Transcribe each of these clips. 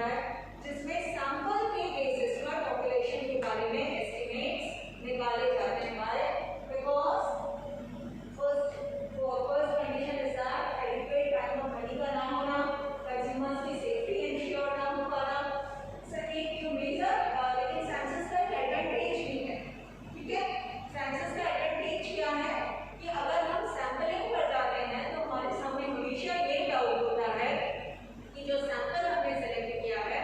होता है जिसमें सैंपल के बेसिस पर पॉपुलेशन के बारे में एस्टिमेट्स निकाले जाते हैं। By because first condition is that adequate time of money का ना होना, कंज्यूमर्स की सेफ्टी इंश्योर ना हो पाना, एक जो मेजर लेकिन सेंसस का एडवांटेज भी है। ठीक है, सेंसस का एडवांटेज क्या है कि अगर हम सैंपलिंग पर जाते हैं तो हमारे सामने हमेशा ये डाउट होता है कि जो सैंपल हमने सेलेक्ट किया है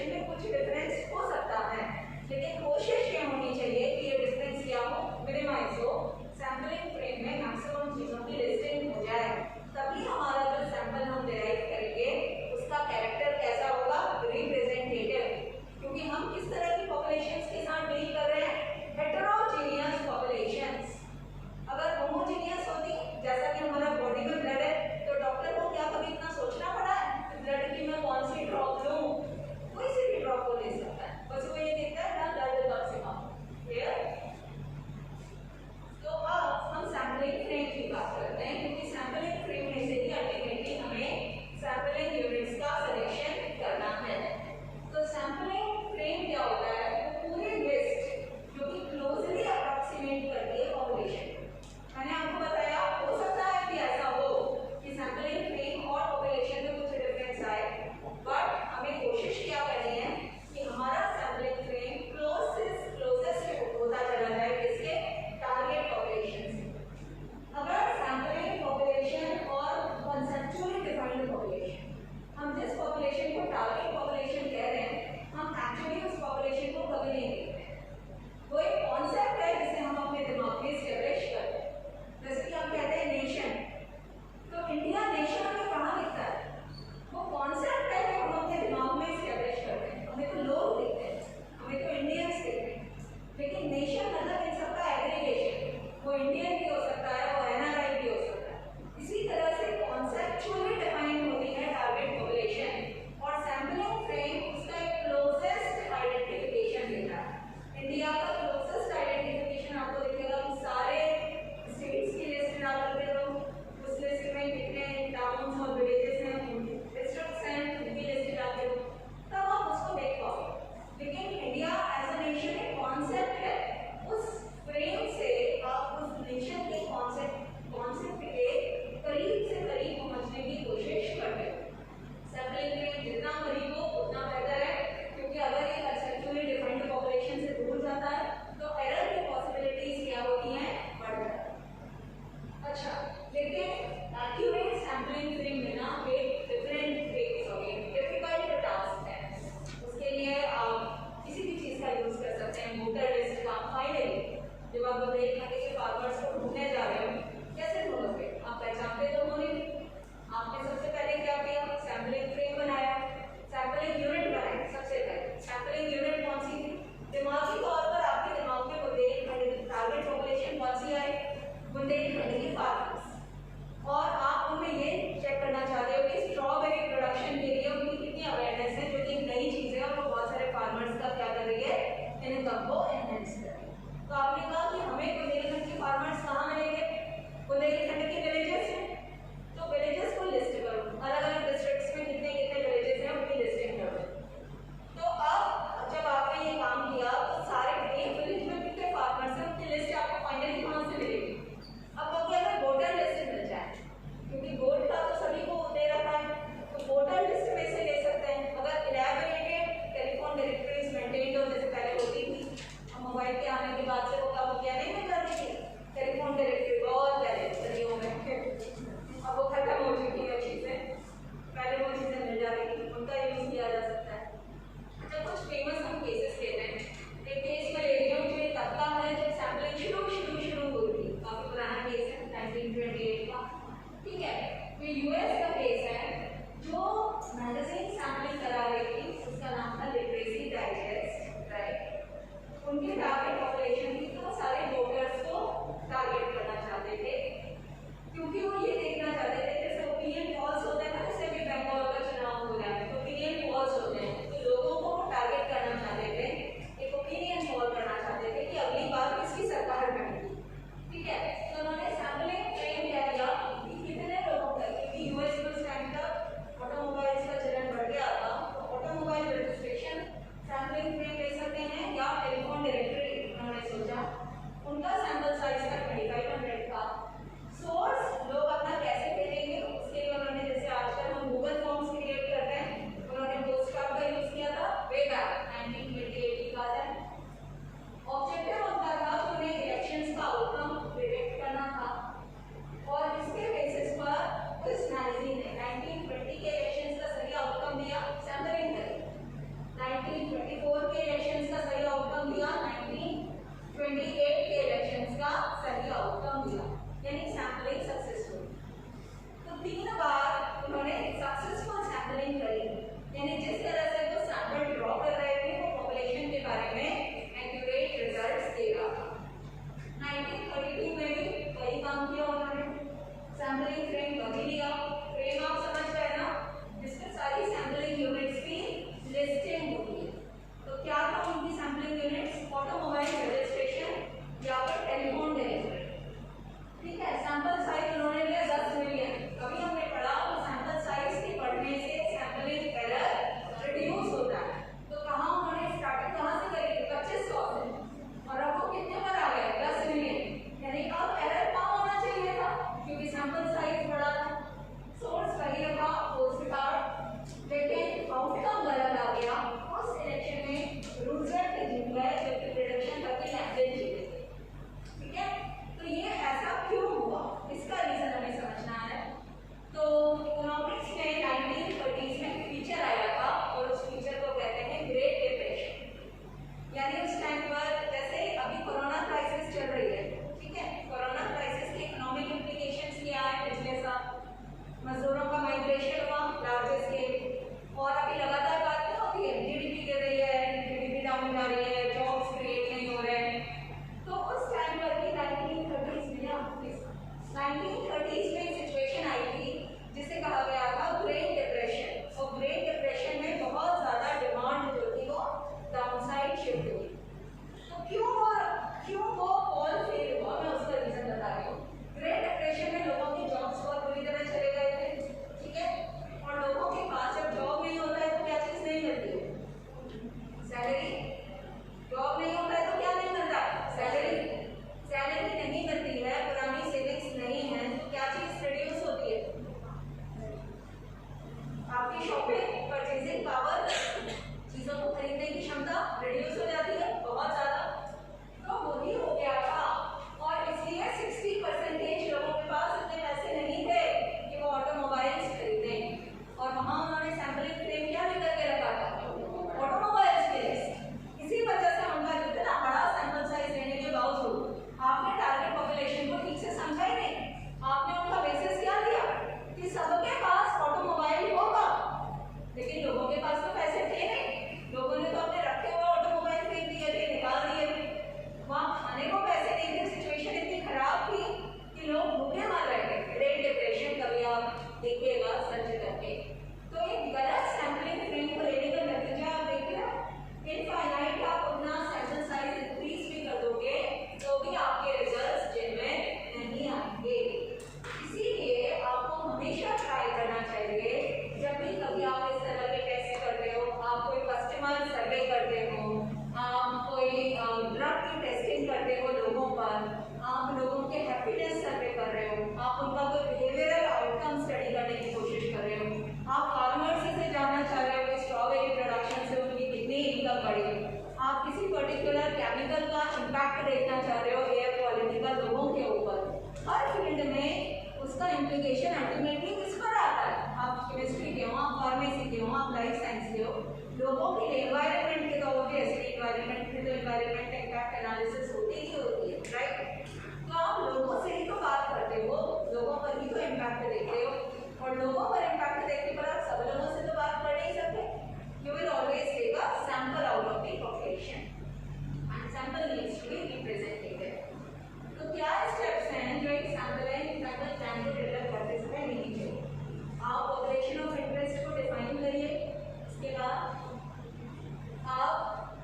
पॉपुलेशन में कुछ डिफरेंस हो सकता है, लेकिन कोशिश ये होनी चाहिए कि ये डिफरेंस क्या हो, मिनिमाइज हो, सैंपलिंग फ्रेम में मैक्सिमम चीजों की लिस्टिंग हो जाए, तभी हमारा जो सैंपल हम डिराइव करेंगे उसका कैरेक्टर कैसा होगा, रिप्रेजेंटेटिव। क्योंकि हम किस तरह की पॉपुलेशंस के साथ डील कर रहे हैं, हेटेरोजेनियस पॉपुलेशंस। अगर होमोजेनियस होती, जैसा कि हमारा बॉडी में ब्लड है, तो डॉक्टर को क्या कभी इतना सोचना पड़ा है कि ब्लड की मैं कौन सी ड्रॉप लूं, कोई सी भी ड्रॉप को ले सकता है, बस वो ये देखता है ना ब्लड कम से कम। क्लियर? तो अब हम सैंपलिंग फ्रेम की बात करते हैं, क्योंकि सैंपलिंग फ्रेम में से ही अल्टीमेटली हमें सैंपलिंग यूनिट्स का सिलेक्शन करना है। तो सैंपलिंग फ्रेम क्या होता है, वो पूरी लिस्ट जो कि क्लोजली अप्रॉक्सीमेट करती है पॉपुलेशन। मैंने आपको बताया हो सकता है कि ऐसा हो कि सैंपलिंग फ्रेम और पॉपुलेशन में कुछ डिफरेंस आए, बट हमें कोशिश क्या करनी है कि हमारा सैंपलिंग फ्रेम क्लोजेस्ट होता चला जाए किसके, टारगेट पॉपुलेशन से। अगर सैंपलिंग पॉपुलेशन और कॉन्सेप्चुअली डिफाइंड पॉपुलेशन, हम जिस पॉपुलेशन को टारगेट पॉपुलेशन कह रहे हैं, हम एक्चुअली उस पॉपुलेशन को कभी नहीं देखते हैं। वो एक कॉन्सेप्ट है जिसे हम अपने दिमाग में एस्टैब्लिश करते हैं। जैसे कि हम कहते हैं नेशन, तो इंडिया नेशन हमें कहाँ दिखता है, वो कॉन्सेप्ट है जो हम अपने दिमाग में एस्टैब्लिश करते हैं। हमें तो लोग दिखते हैं, हमें तो इंडियंस दिखते हैं, लेकिन नेशन मतलब इन सबका एग्रीगेशन, वो इंडियन भी हो सकता है, वो एनआरआई भी हो सकता है। इसी तरह से कॉन्सेप्चुअली डिफाइन होती है टारगेट पॉपुलेशन, और सैंपलिंग सर्च करके। तो एक गलत सैंपलिंग फ्रेम को लेने का नतीजा आप देख रहे हो, इनफाइनाइट आप अपना सैंपल साइज इंक्रीज भी कर दोगे तो भी आपके रिजल्ट्स जेन्युइन नहीं आएंगे। इसीलिए आपको हमेशा ट्राई करना चाहिए, जब भी कभी आप इस तरह के टेस्ट करते हो, आप कोई कस्टमर सर्वे करते हो, आप कोई ड्रग की टेस्टिंग करते हो लोगों पर, आप लोगों के हैप्पीनेस सर्वे कर रहे हो, आप उनका कोई बिहेवियरल आउटकम स्टडी करने की कोशिश कर रहे हो, आप फार्मर्स से जानना चाह रहे हो कि स्ट्रॉबेरी प्रोडक्शन से उनकी कितनी इनकम बढ़ी, आप किसी पर्टिकुलर केमिकल का इम्पैक्ट देखना चाह रहे हो एयर क्वालिटी का लोगों के ऊपर, हर फील्ड में उसका इम्प्लीकेशन अल्टीमेटली किस पर आता है। आप केमिस्ट्री के हो, आप फार्मेसी के हो, आप लाइफ साइंस के हो, लोगों के एनवायरनमेंट के तो ऑब्वियसली एनवायरनमेंट में तो एनवायरनमेंट इम्पैक्ट एनालिसिस होती ही होती है, राइट। तो आप लोगों से ही तो बात करते हो, लोगों पर ही तो इम्पैक्ट देखते हो, और लोगों पर इम्पैक्ट देखने पर आप सब लोगों से तो बात कर नहीं सकते। You will always take a sample out of the population and sample needs to be representated. तो क्या स्टेप्स हैं जो एक सैंपल प्लान को डेवलप करते समय नहीं चाहिए। आप पॉपुलेशन ऑफ इंटरेस्ट को डिफाइन करिए, इसके बाद आप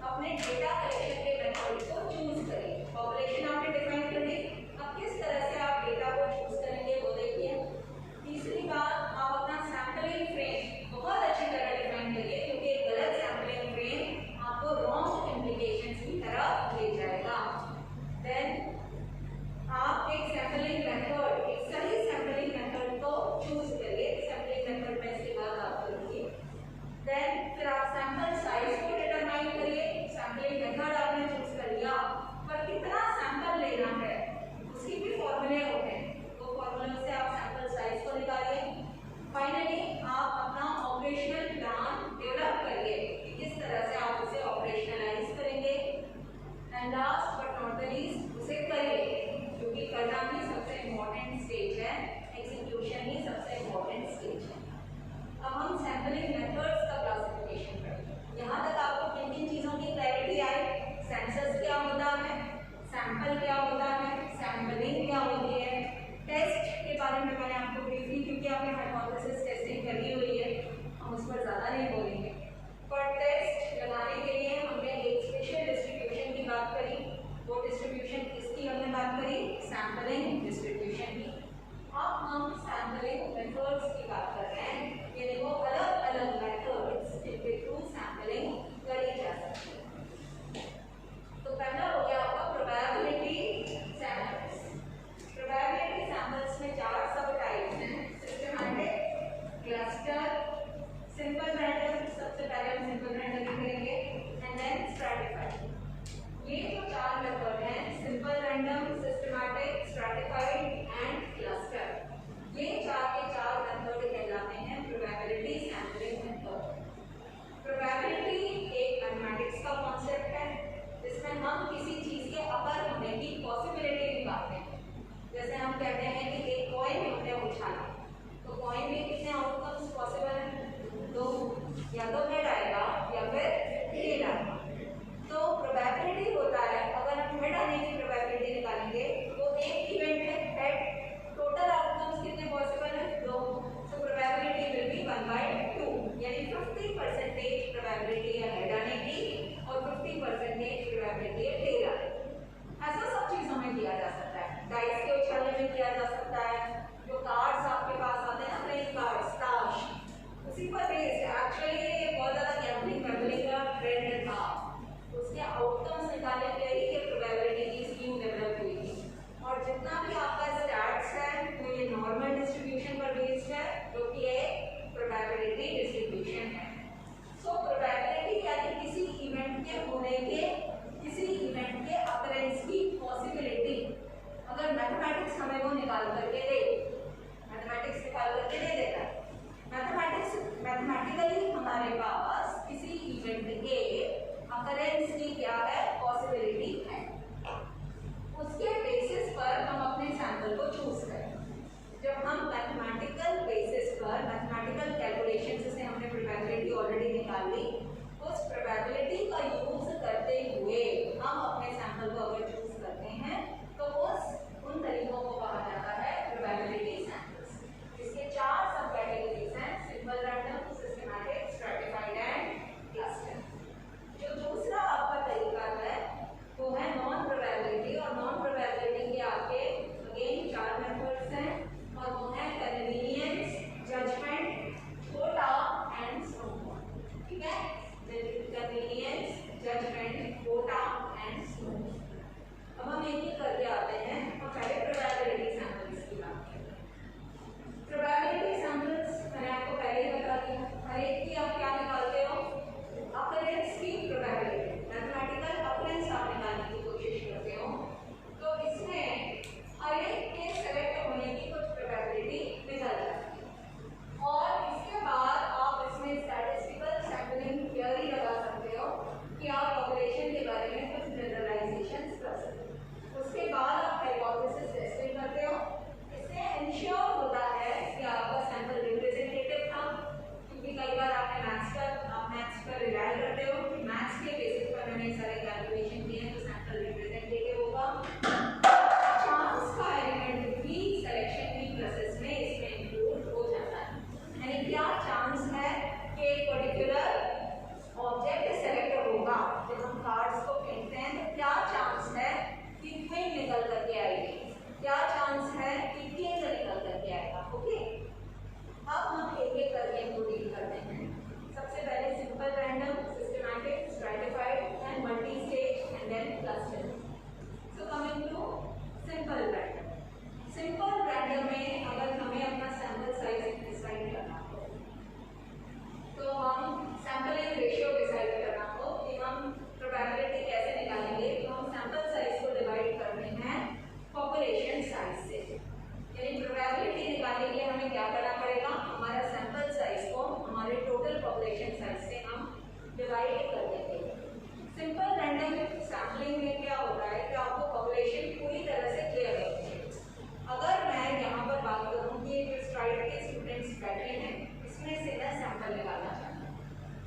अपने डेटा कलेक्शन के मेथड को चूज करिए। पॉपुलेशन आपने डिफाइन कर ली, अब किस तरह से आप डेटा को चूज करेंगे वो देखिए। तीसरी बात, आप अपना सैंपलिंग फ्रेम बहुत अच्छी तरह डिफाइन करिए, क्योंकि एक गलत सैंपलिंग फ्रेम आपको रॉन्ग इम्प्लीकेशंस की तरफ ले जाएगा। देन आप एक सैंपलिंग मेथड, एक सही सैंपलिंग मेथड को चूज करिए। सैंपलिंग मेथड में इसके बाद आप करेंगे। देन फिर आप सैंपल साइज को डिटरमाइन करिए। सैंपलिंग मेथड आपने चूज कर लिया, पर कितना सैंपल लेना है उसकी भी फॉर्मूले होते हैं, तो फॉर्मूले से आप सैंपल साइज को निकालिए। फाइनली आप अपना ऑपरेशनल प्लान डेवलप करिए कि किस तरह से आप उसे ऑपरेशनलाइज करेंगे। And last but not the least, उसे करिए, क्योंकि करना ही सबसे इम्पोर्टेंट स्टेज है, एग्जीक्यूशन ही सबसे इम्पोर्टेंट स्टेज है। अब हम सैंपलिंग मेथड्स का क्लासिफिकेशन करेंगे। यहाँ तक आपको किन किन चीज़ों की क्लैरिटी आई, सेंसस क्या होता है, सैंपल क्या होता है, सैंपलिंग क्या होती है, टेस्ट के बारे में मैंने आपको ब्रीफली, क्योंकि आपने हाइपोथेसिस टेस्टिंग करी हुई है, हम उस पर ज़्यादा नहीं बोलेंगे। पर टेस्ट लगाने के लिए हमने एक स्पेशल डिस्ट्रीब्यूशन की बात करी, वो डिस्ट्रीब्यूशन किसकी हमने बात करी, सैंपलिंग डिस्ट्रीब्यूशन की। अब हम सैंपलिंग मेथड्स की बात कर रहे हैं, यानी वो अलग अलग मेथड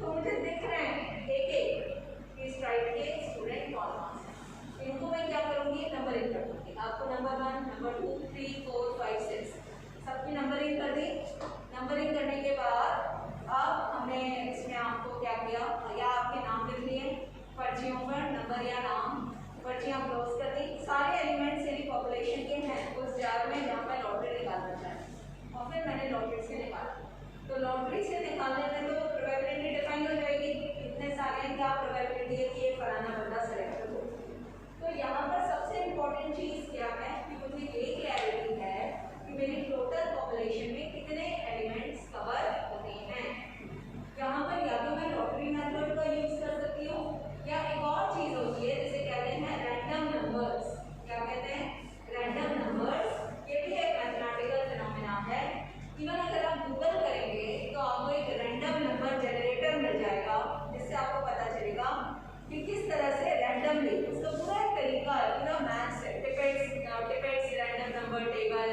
तो मुझे दिख रहे हैं एक एक इस टाइप के स्टूडेंट कौन कौन से, इनको मैं क्या करूंगी, नंबरिंग कर दूंगी। आपको नंबर 1, नंबर 2, 3, 4, 5, 6 सबकी नंबरिंग कर दी। नंबरिंग करने के बाद अब हमने इसमें आपको क्या किया, या आपके नाम लिख लिए पर्चियों पर, नंबर या नाम, पर्चियाँ क्लोज कर दी। सारे एलिमेंट्स यदि पॉपुलेशन के हैं उस जार में जहाँ पर लॉटरी निकालना चाहें, और फिर मैंने लॉटरी से निकाला। तो लॉटरी से निकालने में तो प्रोबेबिलिटी डिफाइन हो जाएगी, इतने सारे हैं, क्या प्रोबेबिलिटी है कि ये फलाना बंदा सेलेक्ट हो। तो यहाँ पर सबसे इम्पोर्टेंट चीज़ क्या है कि मुझे ये क्लैरिटी है कि मेरी टोटल पॉपुलेशन में कितने एलिमेंट्स कवर होते हैं। यहाँ पर या तो मैं लॉटरी मेथड का यूज कर सकती हूँ, या एक और चीज़ होती है जिसे कहते हैं रैंडम नंबर्स। क्या कहते हैं, रैंडम नंबर्स। ये भी एक मैथमेटिकल फिनोमेना है। इवन अगर आप गूगल करेंगे तो आपको एक रैंडम नंबर जनरेटर मिल जाएगा, जिससे आपको पता चलेगा कि किस तरह से रैंडमली, उसका पूरा एक तरीका है, पूरा मैथ्स है। टिपेट्स रैंडम नंबर टेबल,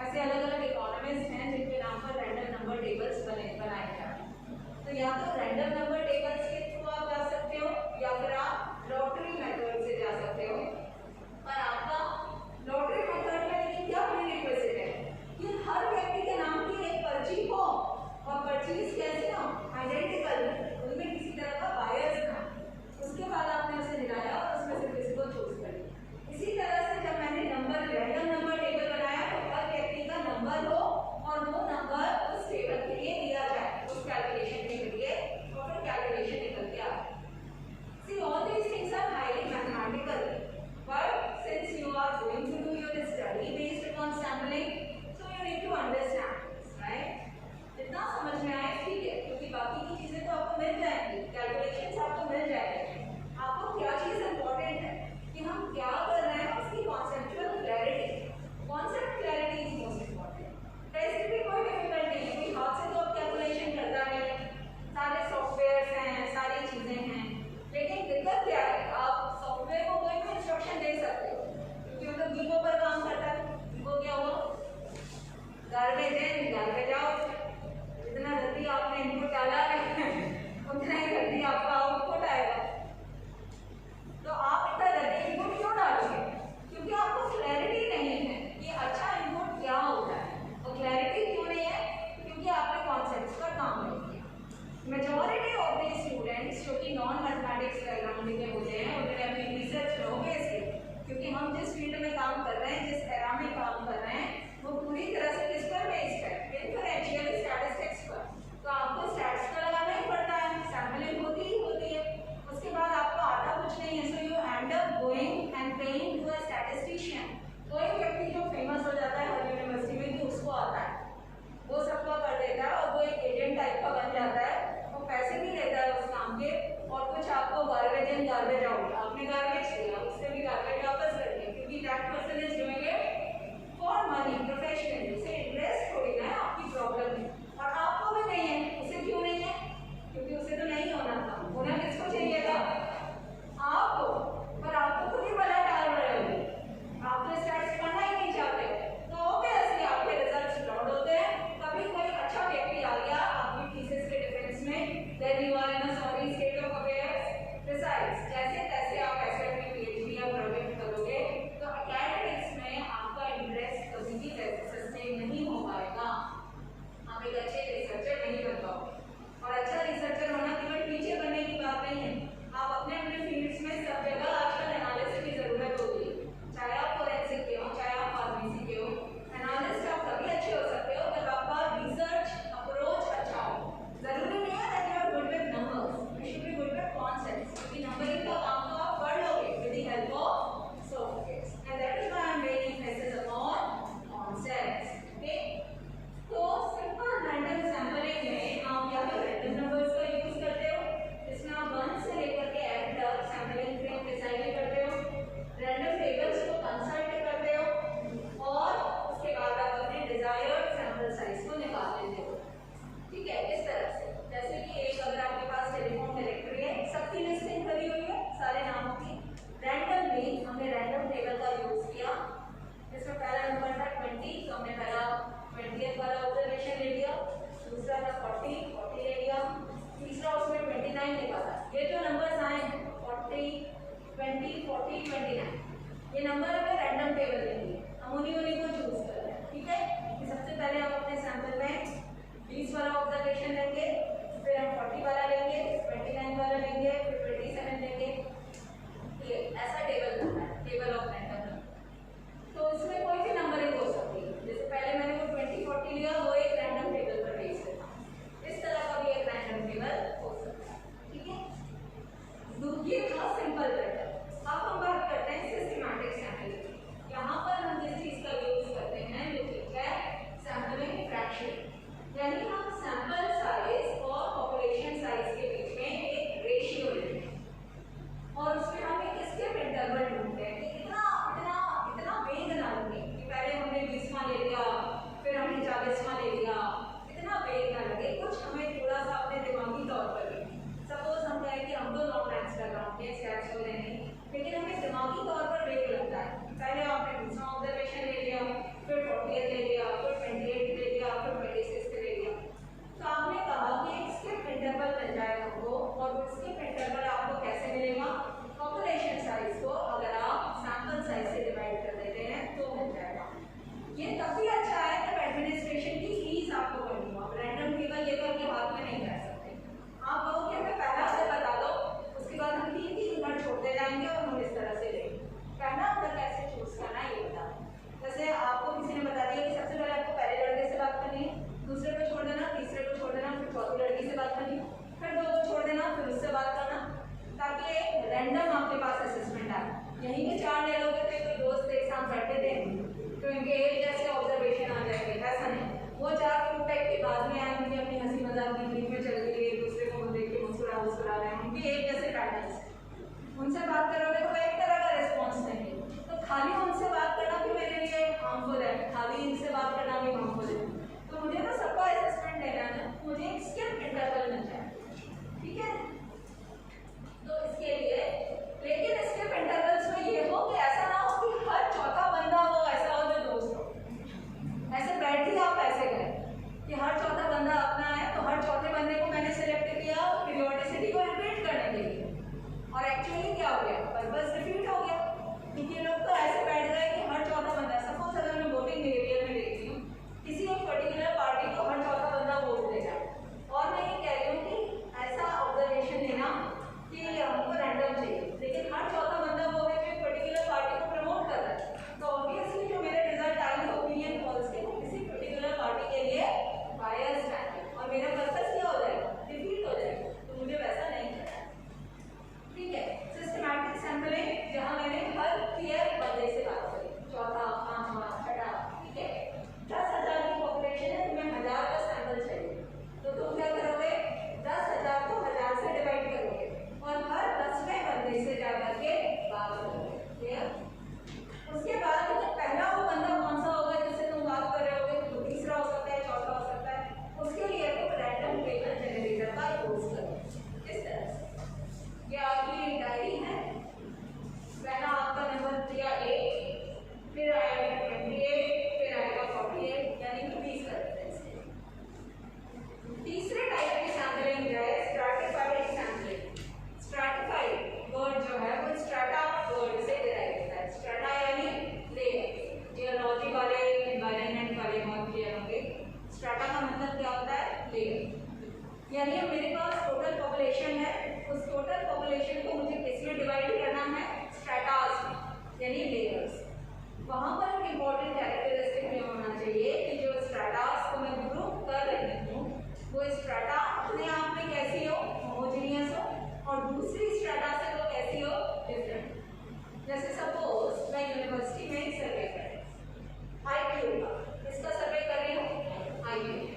ऐसे अलग अलग इकोनॉमिस्ट हैं जिनके नाम पर रैंडम नंबर टेबल्स बनाए जाते हैं। तो या तो रैंडम नंबर टेबल्स के थ्रू आप जा सकते हो, या फिर आप लॉटरी मेथड से जा सकते हो। पर आपका लॉटरी मेथड में लेकिन क्या प्रीरिक्विजिट है कि हर व्यक्ति के नाम की एक पर्ची हो, और पर्चीज कैसे हो, आइडेंटिकल, उनमें किसी तरह का बायस ना। उसके बाद आपने उसे मिलाया और उसमें से किसी को चूज कर लिया। इसी तरह से जब मैंने नंबर रैंडम नंबर टेबल बनाया तो हर व्यक्ति का नंबर हो और वो नंबर उस टेबल के लिए दिया जाए, उस कैलकुलेशन के लिए, और फिर कैलकुलेशन निकल के आए। See, all these things are highly mathematical, but since you are going to do your study based upon sampling, so you need to understand this, right? जितना समझ में आए ठीक है। यानी मेरे पास टोटल पॉपुलेशन है, उस टोटल पॉपुलेशन को मुझे किसमें डिवाइड करना है, स्ट्रेटास में, यानी लेयर्स। वहां पर एक इंपॉर्टेंट कैरेक्टरिस्टिक ये होना चाहिए कि जो स्ट्रेटास को मैं ग्रुप कर रही हूँ वो स्ट्रेटा अपने आप में कैसी हो, होमोजेनियस हो, और दूसरी स्ट्रेटा से वो कैसी हो, डिफरेंट। जैसे सपोज मैं यूनिवर्सिटी में सर्वे कर रही हूँ, IQ का, इसका सर्वे कर रही हूँ IQ।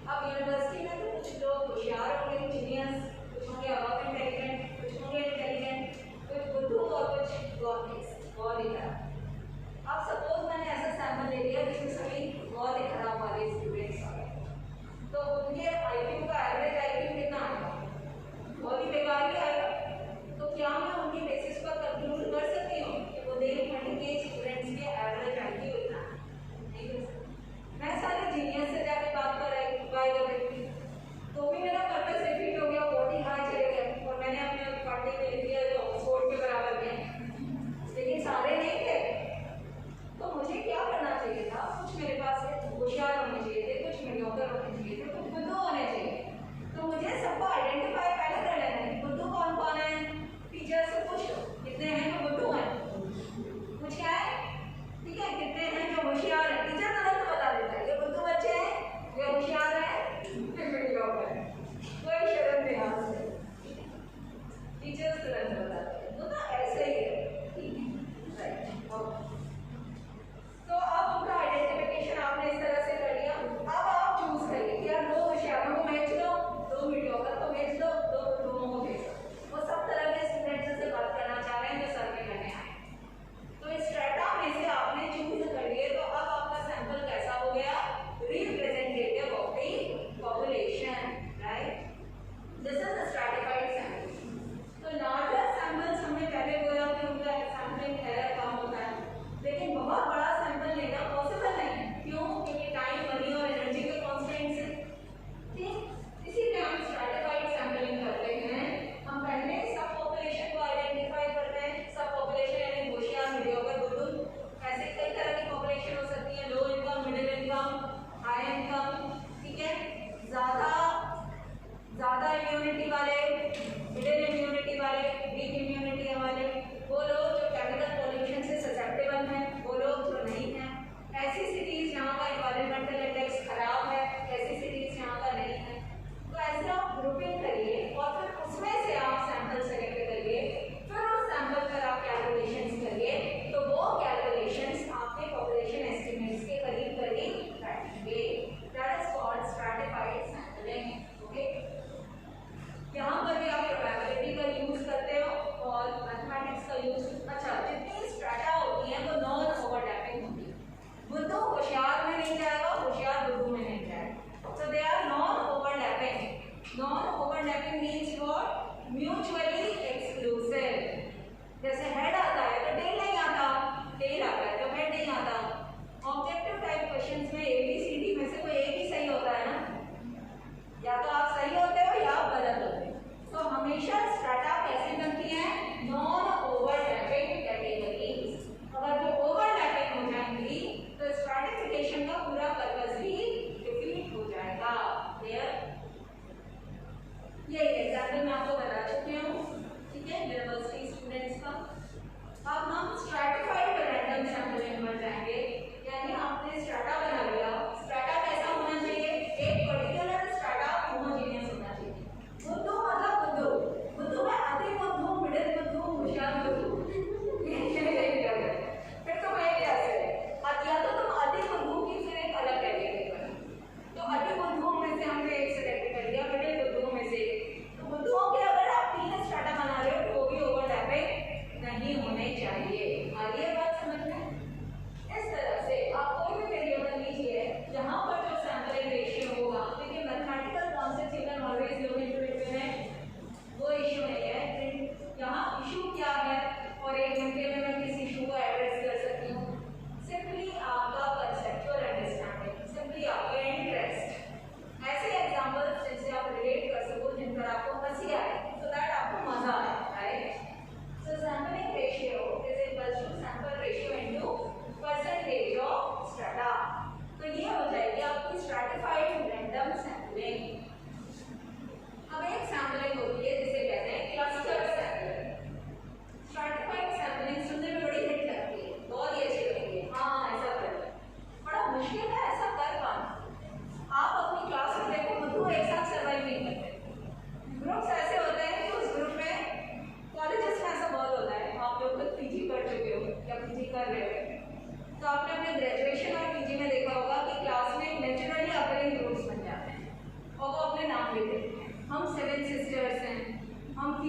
अब यूनिवर्सिटी में तो कुछ लोग होशियार होंगे, इंजीनियर्स, कुछ होंगे अबव इंटेलिजेंट, कुछ होंगे इंटेलिजेंट, कुछ बुद्धू और कुछ गॉड ही खराब। अब सपोज मैंने ऐसा सैंपल ले लिया जिसमें सभी गॉड ही खराब वाले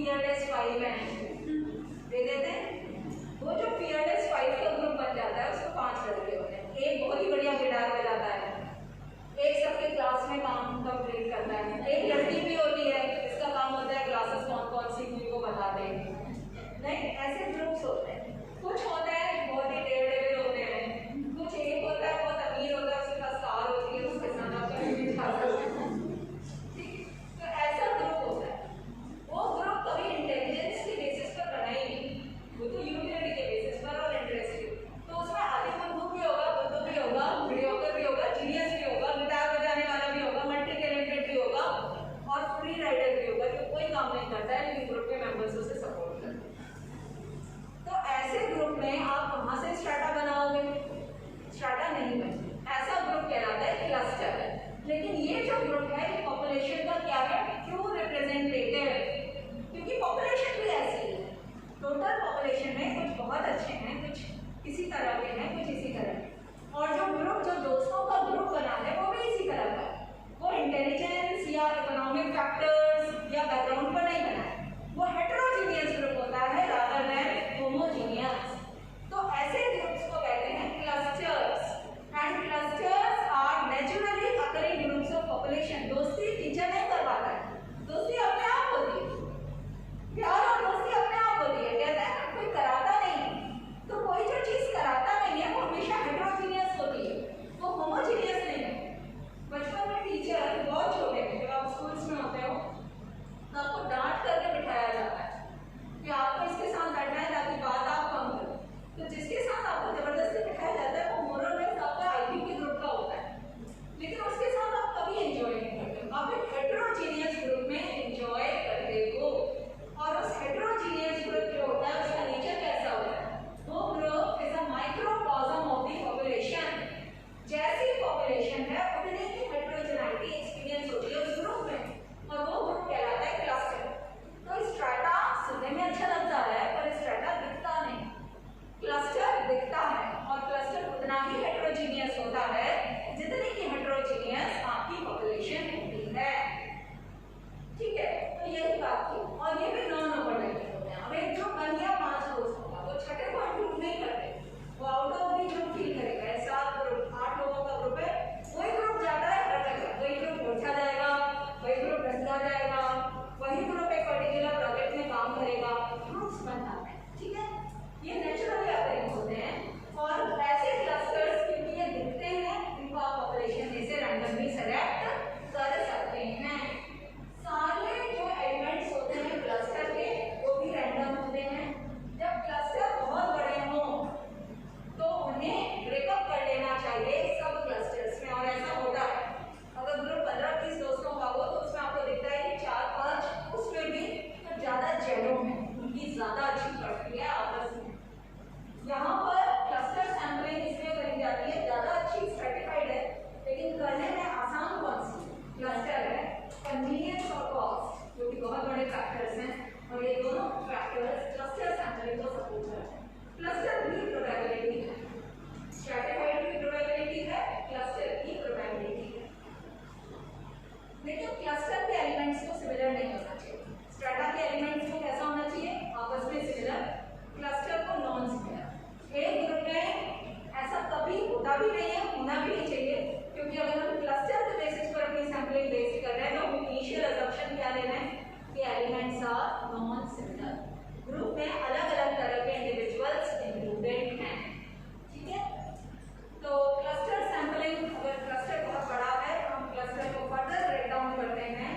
fearless 5 हैं, दे देते हैं। वो जो fearless 5 का ग्रुप बन जाता है उसको 5 लड़के होते हैं। एक बहुत ही बढ़िया गिटार बजाता है, एक सबके क्लास में काम कंप्लीट करता है, एक लड़की भी होती है इसका काम होता है क्लासेस कौन कौन सी हुई को बता दे। नहीं, ऐसे ग्रुप्स होते हैं। कुछ होते हैं बहुत ही टेढ़े होते हैं, कुछ एक होता है बहुत अमीर होता है, उसके पास कार होती है, उसके साथ आप कहीं भी जा सकते हैं। तो ऐसा ग्रुप होता है। वो ग्रुप कभी इंटेलिजेंस के बेसिस पर बना ही नहीं, वो तो यूटिलिटी के बेसिस पर और इंटरेस्ट के। तो उसमें आदि बुद्धू भी होगा, बुद्धू भी होगा, मीडियोकर भी होगा, जीनियस भी होगा, गिटार बजाने वाला भी होगा, मल्टी टैलेंटेड भी होगा और फ्री राइडर भी होगा जो कोई काम नहीं करता है लेकिन ग्रुप के मेंबर्स उसे सपोर्ट करते हैं। तो ऐसे ग्रुप में आप कहाँ से स्ट्रैटा बनाओगे? स्ट्रैटा नहीं बने, ऐसा ग्रुप कहलाता है क्लस्टर। लेकिन ये जो ग्रुप है ये पॉपुलेशन का क्या है? ट्रू रिप्रेजेंटेटिव है, क्योंकि पॉपुलेशन भी ऐसी है। टोटल पॉपुलेशन में कुछ बहुत अच्छे हैं, कुछ इसी तरह के हैं, कुछ इसी तरह के। और जो ग्रुप, जो दोस्तों का ग्रुप बना है वो भी इसी तरह का है। वो इंटेलिजेंस या इकोनॉमिक फैक्टर्स या बैकग्राउंड पर नहीं बना है, वो हेटेरोजीनियस ग्रुप होता है रादर देन होमोजीनियस। तो ऐसे ग्रुप्स को कहते हैं clusters. And clusters are naturally occurring groups of population. दोस्ती टीचर नहीं करवाता है, दोस्ती अपने आप होती है, प्यार और दोस्ती अपने आप होती है। कहते हैं ना कोई कराता नहीं, तो कोई जो चीज कराता नहीं है वो हमेशा हेटेरोजीनियस होती है, वो होमोजीनियस नहीं है। बचपन में टीचर बहुत छोटे थे, जब आप स्कूल्स में होते हो तो आपको डांट करके बिठाया जाता है कि आपको इसके साथ बैठना है ताकि बात आप कम करो। तो जिसके साथ आपको जबरदस्ती बिठाया जाता है वो मोरलेस आपका आईक्यू के ग्रुप का होता है, लेकिन उसके साथ आप कभी एंजॉय नहीं करते। आप एक हेटेरोजीनियस ग्रुप में एंजॉय करते हो। और उस हेटेरोजीनियस ग्रुप जो होता है उसका नेचर कैसा होता है? वो group is a microcosm of the population. जैसी पॉपुलेशन है उतनी ही हेटेरोजेनिटी एक्सपीरियंस होती है उस ग्रुप में, और वो ग्रुप कहलाता है क्लस्टर। तो स्ट्रैटा सुनने में अच्छा लगता है पर स्ट्रैटा दिखता नहीं, क्लस्टर दिखता है। और क्लस्टर उतना ही हेटेरोजीनियस होता है जितनी की हेटेरोजीनियस आपकी पॉपुलेशन होती है। ठीक है, तो यही बात थी। और ये भी नॉन ओवरलैपिंग होते हैं। अब एक ग्रुप बन गया 5 दोस्त होगा, वो छठे को इंक्लूड नहीं करते, वो out of the group feel करेगा। 7 ग्रुप 8 लोगों का ग्रुप है, वही ग्रुप जाता है हर जगह, वही ग्रुप उठा जाएगा, वही ग्रुप रखा जाएगा, वही ग्रुप एक पर्टिकुलर प्रोजेक्ट में काम करेगा, ग्रुप्स बन जाते हैं। ठीक है, ये नेचुरली अकरिंग होते हैं। और ऐसे क्लस्टर्स क्योंकि ये दिखते हैं, इनको आप पॉपुलेशन में से रैंडमली सेलेक्ट कर सकते हैं। सारे जो एलिमेंट्स होते हैं क्लस्टर के वो भी रैंडम होते हैं। जब क्लस्टर बहुत बड़े हों तो उन्हें ब्रेकअप कर लेना चाहिए सब क्लस्टर्स में, और ऐसा होता है। अगर ग्रुप 15-20 दोस्तों का हो तो उसमें आपको दिखता है कि 4-5 उसमें भी तो ज़्यादा जेलो है, उनकी ज़्यादा अच्छी पड़ती है आपस में। यहाँ पर क्लस्टर सैम्पलिंग इसलिए करी जाती है, ज़्यादा अच्छी सर्टिफाइड है, लेकिन करने में आसान कौन सी क्लस्टर है? कन्वीनियंस और कॉस्ट, जो कि बहुत बड़े फैक्टर्स हैं, और ये दोनों फैक्टर्स क्लस्टर सैम्पलिंग को सपोर्ट करते हैं। क्लस्टर भी प्रोबेबिलिटी है, स्ट्रैटिफाइड की प्रोबेबिलिटी है, क्लस्टर की प्रोबेबिलिटी है। लेकिन क्लस्टर के एलिमेंट्स को सिमिलर नहीं होना चाहिए। स्ट्रैटा के एलिमेंट्स को कैसा होना चाहिए? आपस में सिमिलर, क्लस्टर को नॉन सिमिलर। एक ग्रुप में ऐसा कभी होता भी नहीं है, होना भी नहीं चाहिए, क्योंकि अगर हम क्लस्टर के बेसिस पर अपनी सैम्पलिंग बेस कर रहे हैं तो इनिशियल असम्पशन क्या लेना है कि elements are non similar. Group में अलग अलग तरह के इंडिविजुअल्स इंक्लूडेड हैं। ठीक है, तो क्लस्टर सैम्पलिंग, अगर क्लस्टर बहुत बड़ा है तो हम क्लस्टर को फर्दर ब्रेक डाउन करते हैं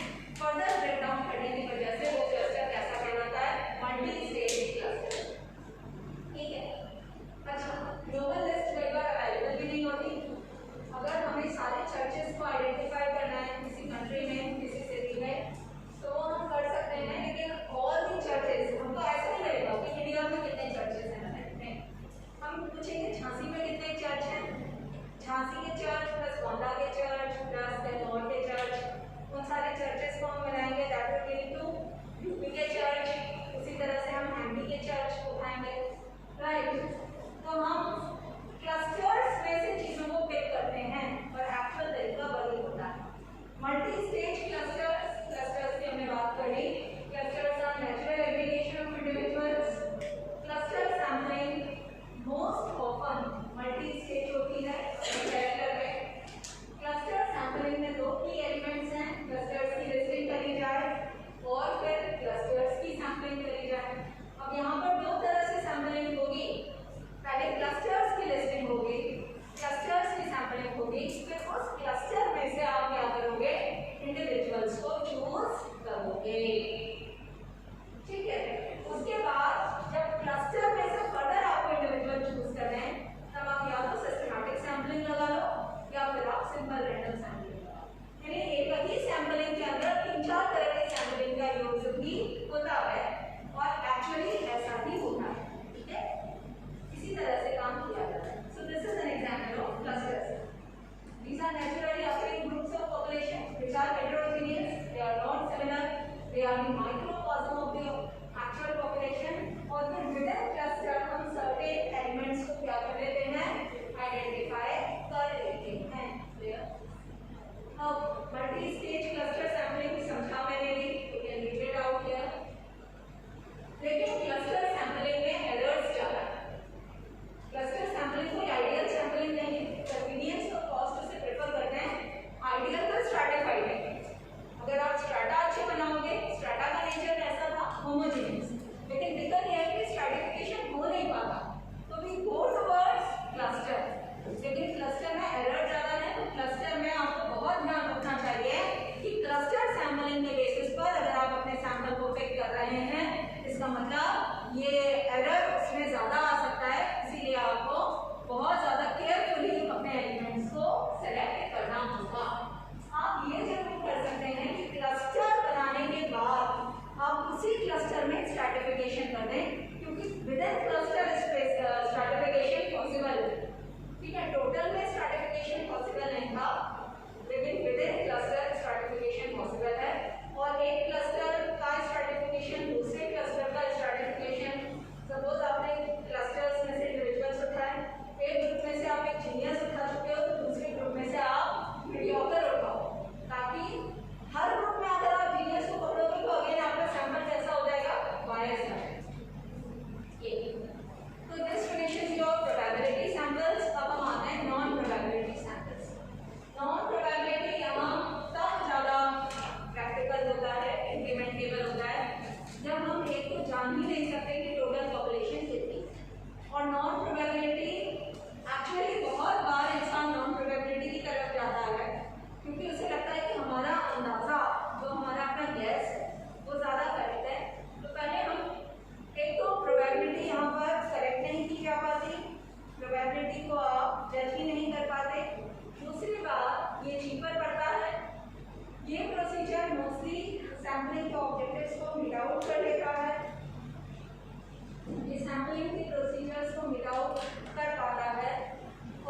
सैम्पलिंग के प्रोसीजर्स को मीट आउट कर पाता है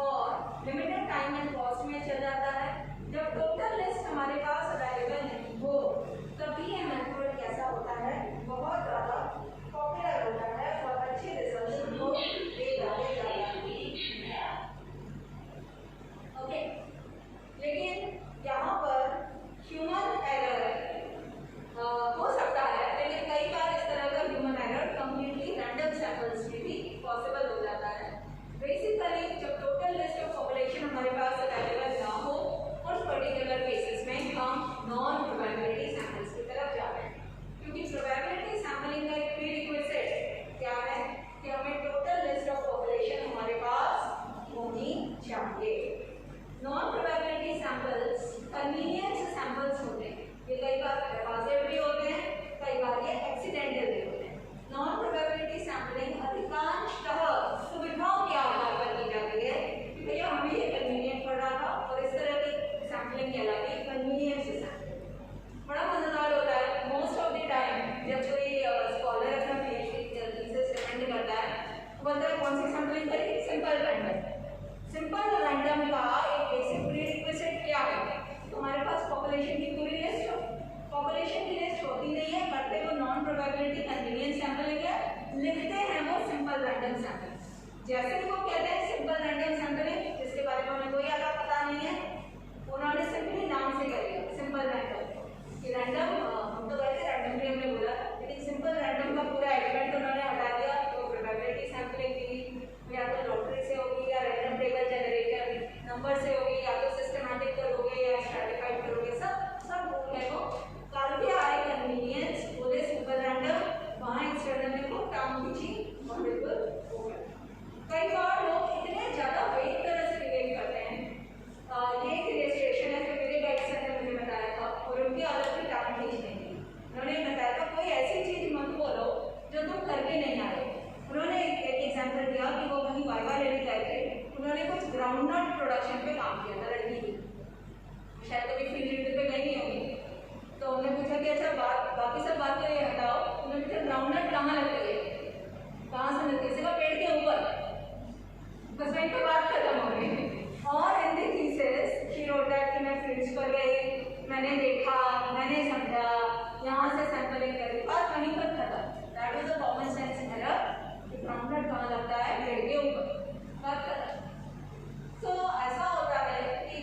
और लिमिटेड टाइम एंड कॉस्ट में चल जाता है। जब टोटल लिस्ट हमारे पास अवेलेबल नहीं हो तभी ये मेथड कैसा होता है, बहुत ज़्यादा पॉपुलर होता है और अच्छे रिजल्ट को देगा। ओके, लेकिन यहाँ पर ह्यूमन एरर हो सकता है, लेकिन कई बार इस तरह का human error completely random samples में भी पॉसिबल हो जाता है। बेसिकली जब टोटल लिस्ट ऑफ पॉपुलेशन हमारे पास अवेलेबल ना हो उस पर्टिकुलर केसेस में हम नॉन प्रोबेबिलिटी सैंपल्स की तरफ जा रहे हैं, क्योंकि प्रोबेबिलिटी सैंपलिंग का एक प्रीरिक्विजिट क्या है कि हमें टोटल लिस्ट ऑफ पॉपुलेशन हमारे पास होनी चाहिए। Non probability samples convenience samples होते हैं, ये कई बार हैप्पैज़िड भी होते हैं, कई बार ये एक्सीडेंटल भी होते हैं। नॉन प्रोबेबिलिटी सैंपलिंग अधिकांशतः सुविधाओं के आधार पर की जाती है कि भैया हमें ये कन्वीनियंट पड़ रहा था और इस तरह की सैंपलिंग कहलाती है कन्वीनियंस सैंपलिंग। बड़ा मजेदार होता है। मोस्ट ऑफ द टाइम जब कोई स्कॉलर अपना पीएचडी थीसिस डिफेंड करता है वो बोलता है कौन सी सैंपलिंग करें, सिंपल रैंडम। सिंपल रैंडम का एक बेसिक प्रीरिक्विजिट क्या है, हमारे पास पॉपुलेशन की पूरी लिस्ट हो, पॉपुलेशन की लिस्ट होती नहीं है, करते वो नॉन प्रोबेबिलिटी कन्वीनियंस सैंपलिंग है, लिखते हैं वो सिंपल रैंडम सैंपल। जैसे कि वो कहते हैं सिंपल रैंडम सैंपलिंग, जिसके बारे में हमें कोई आधा पता नहीं है, उन्होंने सिंपली नाम से करेगा सिंपल रैंडम कि रैंडम। हम तो वैसे रैंडमली हमने बोला, लेकिन सिंपल रैंडम का पूरा एलिमेंट उन्होंने हटा दिया। तो प्रोबेबिलिटी सैंपलिंग की या तो लॉटरी से होगी या रैंडम टेबल जनरेटर नंबर से होगी या तो सिस्टमैटिक करोगे या स्ट्रैटिफाइड करोगे, सब वो है वो कर दिया है कन्वीनियंस बोले सिंपल रैंडम, वहाँ एक्सटर्नल में वो टर्म की मल्टीपल हो गया। कई बार लोग इतने ज़्यादा वेट तरह से रिलेट करते हैं। ये एक इलस्ट्रेशन है जो मेरे गाइड सर ने मुझे बताया था और उनकी आदत की टांग खींचने की। उन्होंने बताया था कोई ऐसी चीज़ मत बोलो जो तुम करके नहीं आए। उन्होंने एक एग्जाम्पल दिया कि वो वहीं वाइवा लेने गए थे, उन्होंने कुछ ग्राउंडनट प्रोडक्शन पे काम किया था लड़की की, शायद कभी फील्ड पे गई नहीं होगी। तो उन्होंने पूछा कि अच्छा बाकी सब बात करिए हटाओ, उन्होंने पूछा ग्राउंडनट कहाँ लगती है, कहाँ से लगती है, सिर्फ पेड़ के ऊपर, बस वहीं पे बात खत्म हो गई। और इन दी थीसिस शी रोट दैट कि मैं फील्ड्स पर गई, मैंने देखा, मैंने समझा, यहाँ से सैंपलिंग करी और वहीं पर खत्म। That was a common sense error कि ग्राउंडनट कहाँ लगता है, पेड़ के ऊपर, बात खत्म। तो ऐसा होता है कि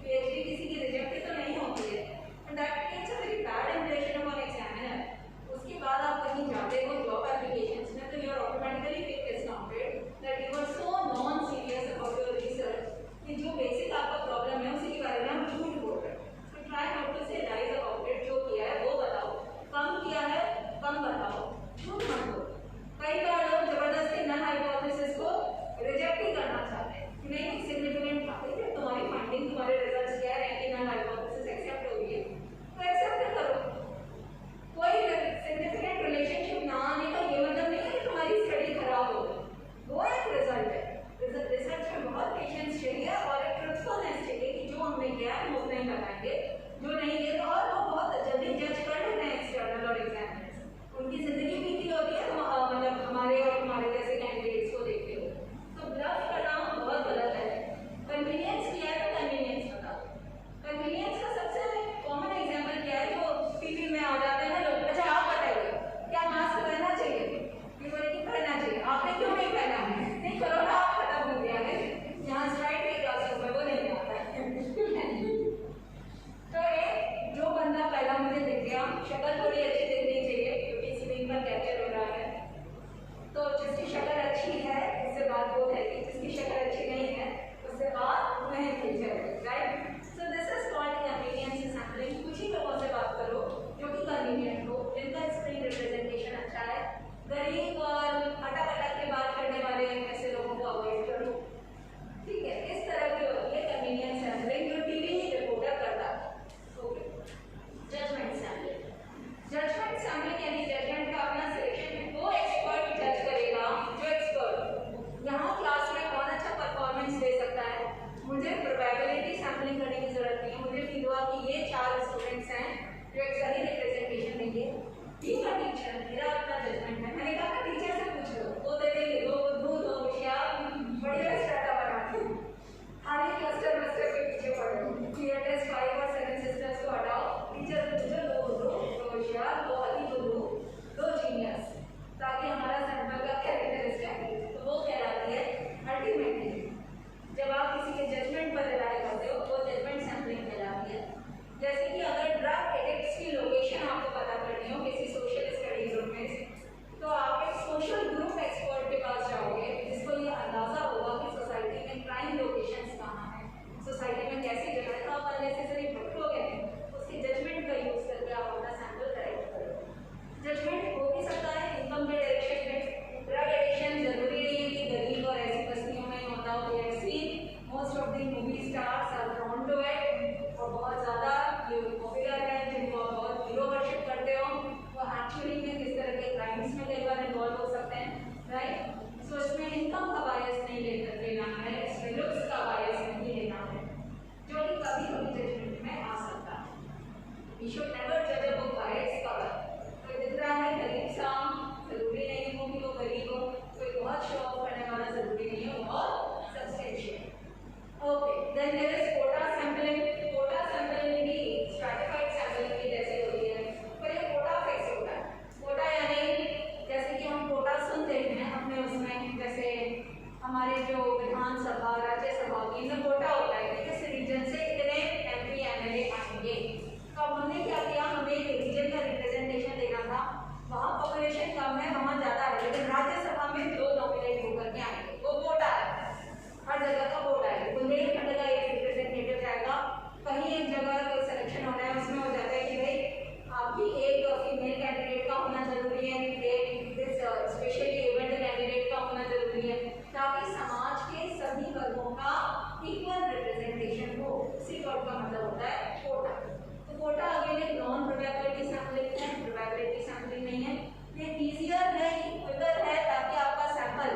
पीएचडी किसी की रिजेक्ट तो नहीं होती है, but that creates a very bad impression on examiner. उसके बाद आप कहीं जाते हो जॉब एप्लीकेशंस में तो you are automatically discounted that you are so non serious about your research कि जो बेसिक आपका प्रॉब्लम है उसी के बारे में हम झूठ बोल रहे हैं। तो ट्राई नॉट टू से लाइज अबाउट इट, जो किया है वो बताओ, कम किया है कम बताओ, झूठ मत बोलो। कई बार लोग जबरदस्ती नल हाइपोथेसिस को रिजेक्ट ही करना चाहते हैं कि नहीं सिग्निफिकेंट था, तुम्हारी फाइंडिंग तुम्हारे रिजल्ट्स कह रहे हैं कि नल हाइपोथेसिस एक्सेप्ट हो गई है तो एक्सेप्ट करो। कोई सिग्निफिकेंट रिलेशनशिप ना आने का ये मतलब नहीं है कि तुम्हारी स्टडी खराब हो गई, वो एक रिजल्ट है। रिसर्च में बहुत पेशेंस चाहिए और एक ट्रुथफुलनेस चाहिए कि जो हमने किया है वो नहीं बताएंगे, जो नहीं किया तो और वो बहुत जल्दी जज कर लेते हैं एक्सटर्नल और एग्जामिनर्स। उनकी जिंदगी बीती होती है, मतलब हमारे और तुम्हारे जैसे कैंडिडेट्स को देखते हो। तो ब्लफ करना बहुत गलत है। कन्वीनियंस क्या है तो कन्वीनियंस बताओ। कन्वीनियंस का सबसे कॉमन एग्जाम्पल क्या है, जो टीवी में आ जाते हैं लोग, अच्छा आप बताइए क्या मास्क पहनना चाहिए, कि बोले कि पहनना चाहिए, आपने क्यों नहीं पहना है, नहीं कोरोना खत्म हो गया है, यहाँ स्ट्राइक के क्लासेस में वो नहीं आता है। तो एक जो बंदा पहला मुझे दिख गया, शक्ल थोड़ी अच्छी दिखनी चाहिए क्योंकि स्क्रीन पर कैप्चर हो रहा है, तो जिसकी शक्ल अच्छी है उससे बात वो है, जिसकी शक्ल अच्छी नहीं है उससे बात नहीं की जाएगी, right. So this is called convenience sampling. कुछ ही लोगों से बात करो जो कि कन्वीनियंट हो, जिनका स्क्रीन रिप्रेजेंटेशन अच्छा है। गरीब और हटा के बात करने वाले ऐसे लोगों को अवॉइड करो, ठीक है। इस तरह की होती है कन्वीनियंस सैंपलिंग जो टीवी रिपोर्टर करता है। Okay, judgement sampling. Judgement sampling यानी जजमेंट का अपना सिलेक्शन है, वो एक्सपर्ट जज करेगा जो एक्सपर्ट यहाँ क्लास में कौन अच्छा परफॉर्मेंस दे सकता है। मुझे प्रोबेबिलिटी सैंपलिंग करने की जरूरत नहीं है, मुझे फील हुआ कि ये 4 स्टूडेंट्स हैं जो एक सही रिप्रेजेंटेशन देंगे, ठीक है टीचर, मेरा अपना जजमेंट है। मैंने कहा teacher should never judge a book by its cover. कोई दिख रहा है गरीब सा, जरूरी नहीं हो कि वो गरीब हो, कोई बहुत शो ऑफ करने वाला जरूरी नहीं हो, बहुत substantial. Okay, then there is quota sampling. Quota sampling भी stratified sampling की जैसे होती है, पर ये quota fix होता है। quota यानी जैसे कि हम quota सुनते हैं अपने उसमें, जैसे हमारे जो विधानसभा राज्यसभा की इनमें कोटा होता है कि इस रीजन से इतने एमपी एमएलए आएंगे। तो अब हमने क्या किया, हमें एक रीजन का रिप्रेजेंटेशन देना था, वहाँ पॉपुलेशन कम है वहाँ ज़्यादा है, लेकिन राज्यसभा में 2 नॉमिनेट होकर के आएंगे, वो कोटा है, हर जगह का कोटा है। बुंदेलखंड का एक रिप्रेजेंटेटिव जाएगा, कहीं एक जगह कोई सिलेक्शन होना है, उसमें हो जाता है कि भाई आपकी एक फीमेल कैंडिडेट का होना जरूरी है, एक स्पेशली एबल्ड कैंडिडेट का होना जरूरी है, ताकि समाज के सभी वर्गों का इक्वल रिप्रेजेंटेशन हो। इसी वर्ड का मतलब होता है कोटा। तो कोटा अगेन एक नॉन प्रोबेबिलिटी सैंपलिंग है, प्रोबेबिलिटी सैंपलिंग नहीं है, ये इजियर है, क्विकर है, ताकि आपका सैंपल,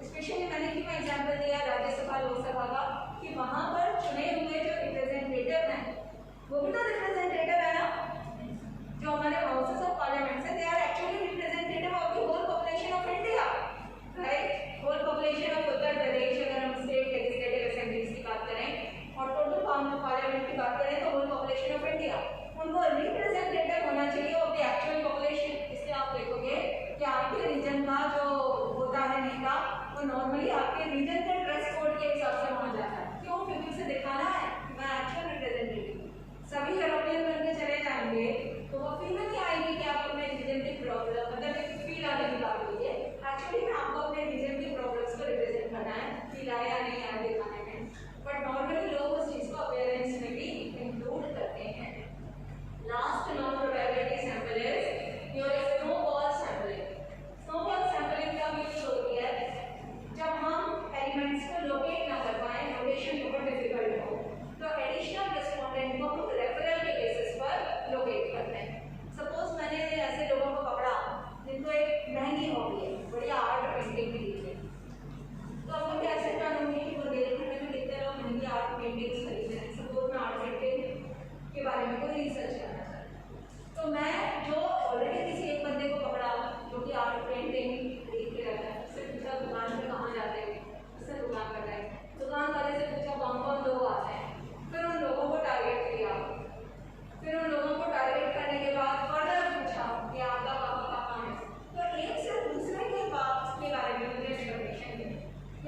स्पेशली मैंने क्यों एग्जांपल दिया राज्यसभा लोकसभा का, कि वहां पर चुने हुए जो रिप्रेजेंटेटिव हैं वो भी तो रिप्रेजेंटेटिव है ना, जो हमारे हाउसेस ऑफ पार्लियामेंट से, they are actually representative of the whole population of India, right. Whole population of Uttar Pradesh, अगर हम स्टेट लेजिस्लेटिव असेंबलीज की बात करें और टोटल पार्लियामेंट की बात करें तो होल पॉपुलेशन ऑफ इंडिया, उनको रिप्रेजेंटेटिव होना चाहिए ऑफ द एक्चुअल पॉपुलेशन। इसलिए आप देखोगे कि आपके रीजन का जो होता है नेता, वो नॉर्मली आपके रीजन के ड्रेस कोड के हिसाब से वहाँ जाता है। क्यों? क्योंकि उसे दिखाना है कि मैं एक्चुअल रिप्रेजेंटेटिव। सभी यूरोपियन बनके चले जाएंगे तो वो फील नहीं आएगी कि आप अपने रीजन की प्रॉब्लम, मतलब एक फील आने की बात होती है, एक्चुअली में आपको अपने रीजन की प्रॉब्लम्स को रिप्रेजेंट करना है, फील आया या नहीं आया दिखाने में। बट नॉर्मली लोग उस चीज़ को अवेयरनेस में भी इंक्लूड करते हैं। Last non probability sample is your snowball sampling. Snowball sampling का यूज होती है जब हम एलिमेंट्स को लोकेट ना कर पाए, लोकेशन बहुत डिफिकल्ट हो, तो एडिशनल रिस्पोंडेंट को हम रेफरल के बेसिस पर लोकेट करते हैं। सपोज मैंने ऐसे लोगों को पकड़ा जिनको एक महंगी हॉबी है, बढ़िया आर्ट पेंटिंग की लीजिए, तो अब मैं कैसे जानूंगी कि बुंदेलखंड में कितने लोग महंगी आर्ट पेंटिंग्स खरीद रहे हैं। सपोज मैं आर्ट पेंटिंग के बारे में कोई रिसर्च करना चाहता हूँ, तो मैं जो ऑलरेडी किसी एक बंदे को पकड़ा जो कि आर्ट पेंटिंग खरीद के रहता है, उससे पूछा दुकान पे कहाँ जाते हैं, उससे दुकान कर रहे हैं, दुकान वाले से पूछा कौन कौन लोग आते हैं, फिर उन लोगों को टारगेट किया, फिर उन लोगों को टारगेट करने के बाद फर्दर पूछा कि आपका पापा कहाँ है, तो एक से दूसरे के बाप के बारे में मुझे इन्फॉर्मेशन दी,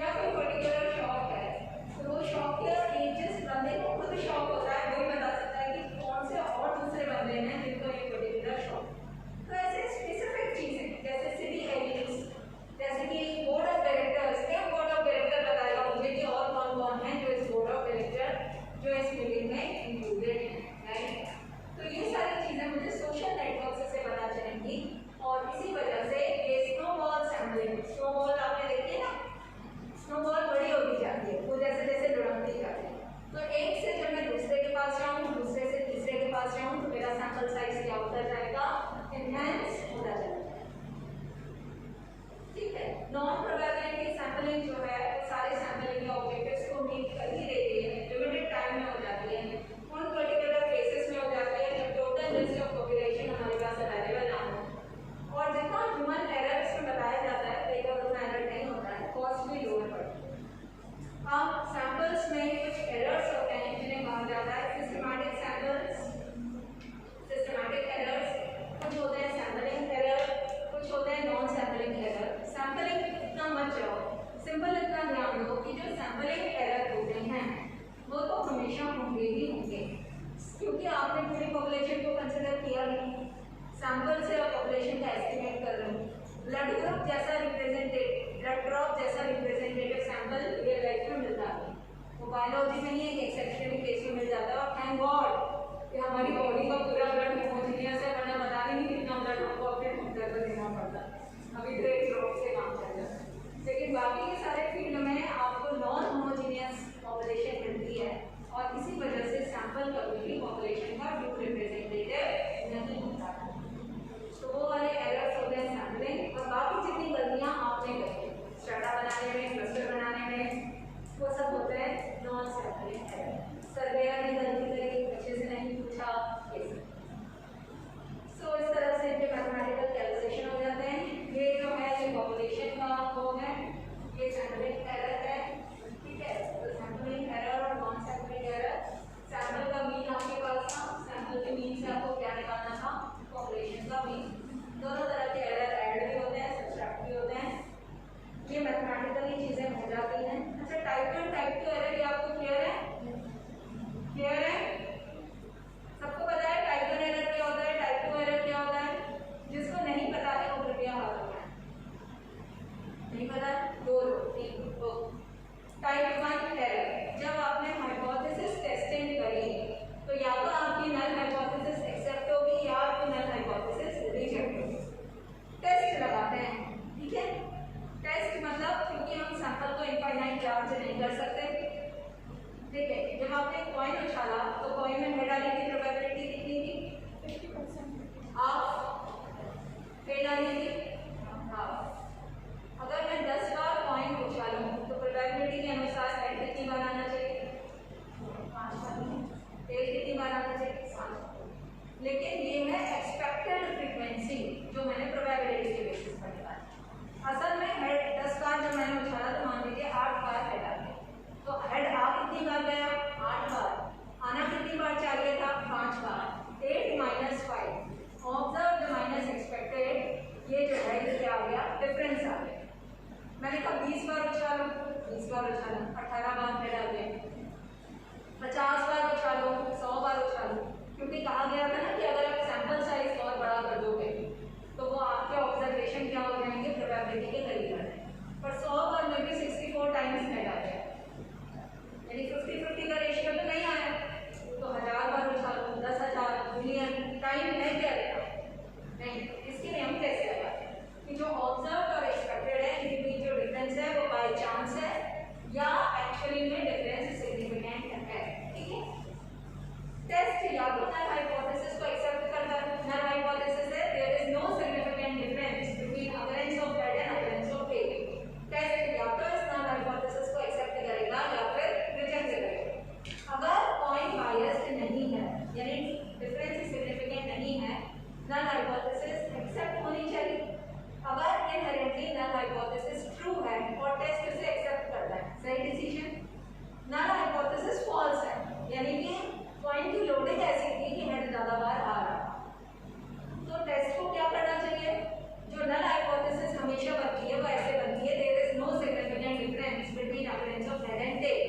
या कोई पर्टिकुलर शौक है, तो वो शौक के जिस बंदे को खुद शौक होता है वही बता सकता है कि कौन से और दूसरे बंदे हैं जिनको एक पर्टिकुलर शौक। तो ऐसे स्पेसिफिक चीज़ें जैसे सिटी एलिमेंट्स, जैसे कि बोर्ड ऑफ डायरेक्टर्स, क्या बोर्ड ऑफ डायरेक्टर बताएगा मुझे कि और कौन कौन है जो इस बोर्ड ऑफ डायरेक्टर जो इस मीटिंग में इंक्लूडेड है, राइट। तो ये सारी चीज़ें मुझे सोशल नेटवर्क से पता चलेंगी, और इसी वजह से ये स्नोबॉल सैंपलिंग, स्नोबॉल आपने देखी है ना, स्नोबॉल बड़ी होती जाती है, वो जैसे जैसे लुढ़कती जाती है, तो एक से जब मैं दूसरे के पास जाऊँ, दूसरे से तीसरे के पास जाऊँ, तो मेरा सैंपल साइज क्या होता जाएगा, एनहांस होता जाएगा। ठीक है। नॉन प्रोबेबिलिटी सैंपलिंग जो है सारे सैंपलिंग के ऑब्जेक्टिव्स को मीट कर ही देती है, लिमिटेड टाइम में हो जाती है, उन पर्टिकुलर केसेस में हो जाती है जब टोटल लिस्ट ऑफ पॉपुलेशन हमारे पास अवेलेबल ना हो, और जितना ह्यूमन एरर इसमें बताया जाता है पेपर उतना एरर नहीं होता है, कॉस्ट भी लोअर पड़ती है। अब सैंपल्स में कुछ एरर्स होते हैं जिन्हें कहा जाता है सिस्टमैटिक सैंपल्स, सिस्टमैटिक एरर्स, कुछ होते हैं सैंपलिंग एरर, कुछ होते हैं नॉन सैंपलिंग एरर। सैंपलिंग इतना मत जाओ, सिंपल इतना ध्यान दो कि जो सैंपलिंग एरर होते हैं वो तो हमेशा होंगे ही होंगे, क्योंकि आपने पूरी पॉपुलेशन को कंसिडर किया नहीं, सैंपल से आप पॉपुलेशन का एस्टिमेट कर रहे हो। ब्लड ग्रुप जैसा रिप्रेजेंटेटिव, ब्लड ड्रॉप जैसा रिप्रेजेंटेटिव सैंपल रियल लाइफ में मिलता है, वो बायोलॉजी में ही एक एक्सेप्शनल केस में मिल जाता है, और थैंक गॉड कि हमारी बॉडी का पूरा ब्लड होमोजीनियस है, वरना बता नहीं कितना ब्लड हमको अपने घर पर देना पड़ता है, अभी ग्रेट ड्रॉप से काम चल रहा है। लेकिन बाकी के सारे फील्ड में आपको नॉन होमोजीनियस पॉपुलेशन मिलती है, और इसी वजह से सैंपल कभी भी पॉपुलेशन का ट्रू रिप्रेजेंटेटिव नहीं होता है। तो वो वाले एरर्स होते हैं सैंपलिंग, और बाकी जितनी गलतियाँ आपने करी स्ट्रैटा बनाने में, क्लस्टर बनाने में, वो सब होते हैं नॉन सैंपलिंग एरर। सर्वेयर ने गलती करी, अच्छे से नहीं पूछा, ये सब। एक्सपेक्टेड फ्रीक्वेंसी जो मैंने प्रोबेबिलिटी के बेसिस पर निकाला। असल में हेड 10 बार जब मैंने उछाला तो मान लीजिए 8 बार हेड आ गया, तो हेड आ कितनी बार गया? 8 बार। आना कितनी बार चाहिए था? 5 बार। 8 माइनस 5 ऑब्जर्व माइनस एक्सपेक्टेड, ये जो है ये क्या आ गया? डिफरेंस आ गया। मैंने कहा 20 बार उछालो, 20 बार उछाला, 18 बार हेड आ गया। 50 बार उछालो, 100 बार उछालो, क्योंकि कहा गया था ना कि अगर आप सैंपल साइज और बड़ा कर दोगे तो वो आपके ऑब्जर्वेशन क्या हो जाएंगे? प्रोबेबिलिटी के करीब आ जाएंगे। पर 100 बार में भी 64 टाइम्स हेड आ जाए, यानी 50-50 का रेशियो तो नहीं आया। तो 1000 बार उछालो, 10,000, मिलियन, टाइम है क्या नहीं। इसके लिए हम कैसे लगाते हैं कि जो ऑब्जर्व और एक्सपेक्टेड है इनके बीच जो डिफरेंस है वो बाय चांस है या एक्चुअली में डिफरेंस सिग्निफिकेंट है। ठीक है, टेस्ट या तो नल हाइपोथेसिस को एक्सेप्ट करता है। नल हाइपोथेसिस है there is no significant difference between occurrence of head and occurrence of tail. Test या तो इस नल हाइपोथेसिस को एक्सेप्ट करेगा या फिर रिजेक्ट करेगा। अगर पॉइंट बायस्ड नहीं है यानी डिफरेंस सिग्निफिकेंट नहीं है, नल हाइपोथेसिस एक्सेप्ट होनी चाहिए। अगर इनहेरेंटली नल हाइपोथेसिस ट्रू है और टेस्ट इसे एक्सेप्ट करता है, सही डिसीजन। नल हाइपोथेसिस फॉल्स है यानी कि पॉइंट की लोडिंग ऐसी थी कि हेड ज्यादा बार आ रहा, तो टेस्ट को क्या करना चाहिए? जो नल हाइपोथेसिस हमेशा बनती है वो ऐसे बनती है, there is no significant difference between occurrence of head and tail,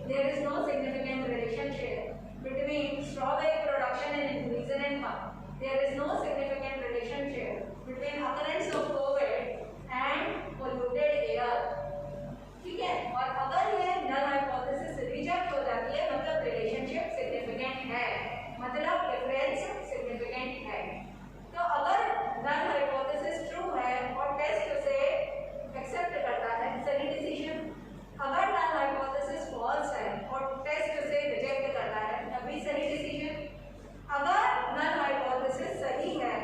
there is no significant relationship between strawberry production and increase in pump, there is no significant relationship between occurrence of Covid and polluted air. ठीक है, और अगर ये null hypothesis reject हो जाती है मतलब relationship significant है, मतलब डिफरेंस सिग्निफिकेंट है। तो अगर नल हाइपोथेसिस ट्रू है और टेस्ट उसे एक्सेप्ट करता है, सही डिसीजन। अगर नल हाइपोथेसिस फॉल्स है और टेस्ट उसे रिजेक्ट करता है, तभी सही डिसीजन। अगर नल हाइपोथेसिस सही है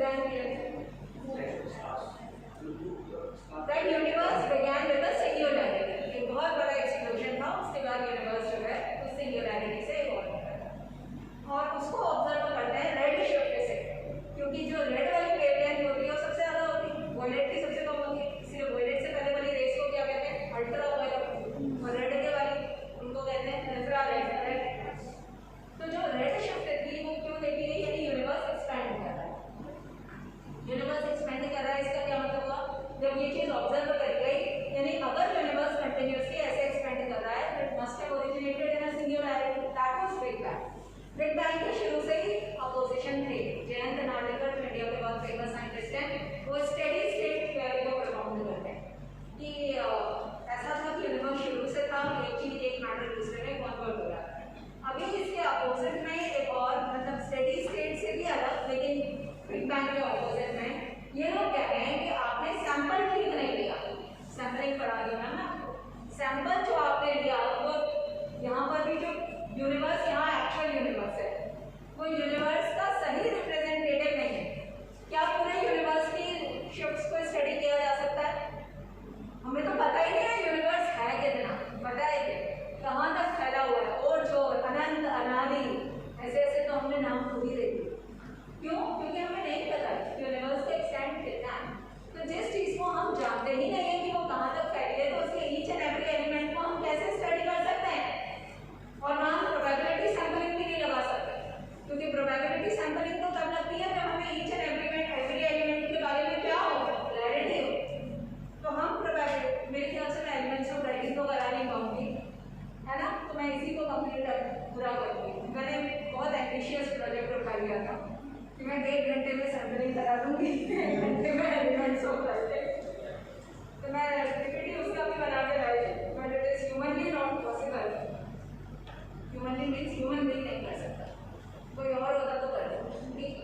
Bang theory? That universe began with a singularity. एक बहुत बड़ा explosion था, उसके बाद universe जो है उस singularity से evolve होता है और उसको observe करते हैं red shift से, क्योंकि जो red वाली wavelength होती है वो सबसे ज़्यादा होती है, violet की सबसे कम होती है, इसलिए violet से पहले वाली रेस को क्या कहते हैं? अल्ट्रावायलेट, और रेड के वाली उनको कहते हैं इंफ्रारेड। तो जो रेड शिफ्ट थी वो क्यों देखी गई? यानी यूनिवर्स एक्सपैंड कर रहा है, यूनिवर्स एक्सपैंड कर रहा है। इसका क्या मतलब हुआ? जब ये चीज ऑब्जर्व कर गई, यानी अगर यूनिवर्स कंटिन्यूअसली ऐसे एक्सपेंड कर रहा है, it must have originated in a singularity, that was big bang. Big bang के शुरू से ही अपोजिशन थे। जयंत नार्लिकर जो इंडिया के बहुत फेमस साइंटिस्ट हैं, वो स्टेडी स्टेट थ्योरी को प्रपोज करते हैं कि ऐसा था कि यूनिवर्स शुरू से था, एक चीज एक मैटर दूसरे में कन्वर्ट हो रहा है। अभी इसके अपोजिट में एक और मतलब स्टेडी स्टेट से भी अलग, लेकिन बिग बैंग के अपोजिट में ये लोग कह रहे हैं कि आपने सैंपल ठीक नहीं लिया। सैंपलिंग पढ़ा दिया ना आपको, सैंपल जो आपने लिया वो यहाँ पर भी जो यूनिवर्स यहाँ एक्चुअल यूनिवर्स है, वो यूनिवर्स का सही रिप्रेजेंटेटिव नहीं है। क्या पूरे यूनिवर्स की शिफ्ट्स को स्टडी किया जा सकता है? हमें तो पता ही नहीं है यूनिवर्स है कितना, पता है कि कहाँ तक फैला हुआ है, और जो अनंत अनादि ऐसे ऐसे तो हमने नाम खुद ही दे दिए। क्यों? क्योंकि हमें नहीं पता यूनिवर्स का एक्सटेंट कितना है। तो जिस चीज़ को हम जानते ही नहीं है कि वो कहाँ तक फैली है, तो उसके ईच एंड एवरी एलिमेंट को हम कैसे स्टडी कर सकते हैं? और ना हम प्रोबेबिलिटी सैंपलिंग भी नहीं लगा सकते, क्योंकि प्रोबेबिलिटी सैंपलिंग तो तब लगती है जब हमें ईच एंड एवरी एलिमेंट के बारे में क्या हो, क्लैरिटी हो। तो हम प्रोबेबिलिटी, मेरे ख्याल से मैं एलिमेंट्स ऑफ राइटिंग को करा नहीं पाऊंगी, है ना? तो मैं इसी को कंप्लीट पूरा करूँगी। मैंने बहुत एम्बिशियस प्रोजेक्ट उठा लिया था कि मैं 1.5 घंटे में सैंपलिंग करा दूंगी, 1 घंटे में एलिमेंट्स ऑफ राइटिंग। तो मैं पीपीटी उसका भी बना के लाई, but it is humanly not possible. Humanly means human being नहीं कर सकता, कोई और होता तो कर सकता, ठीक।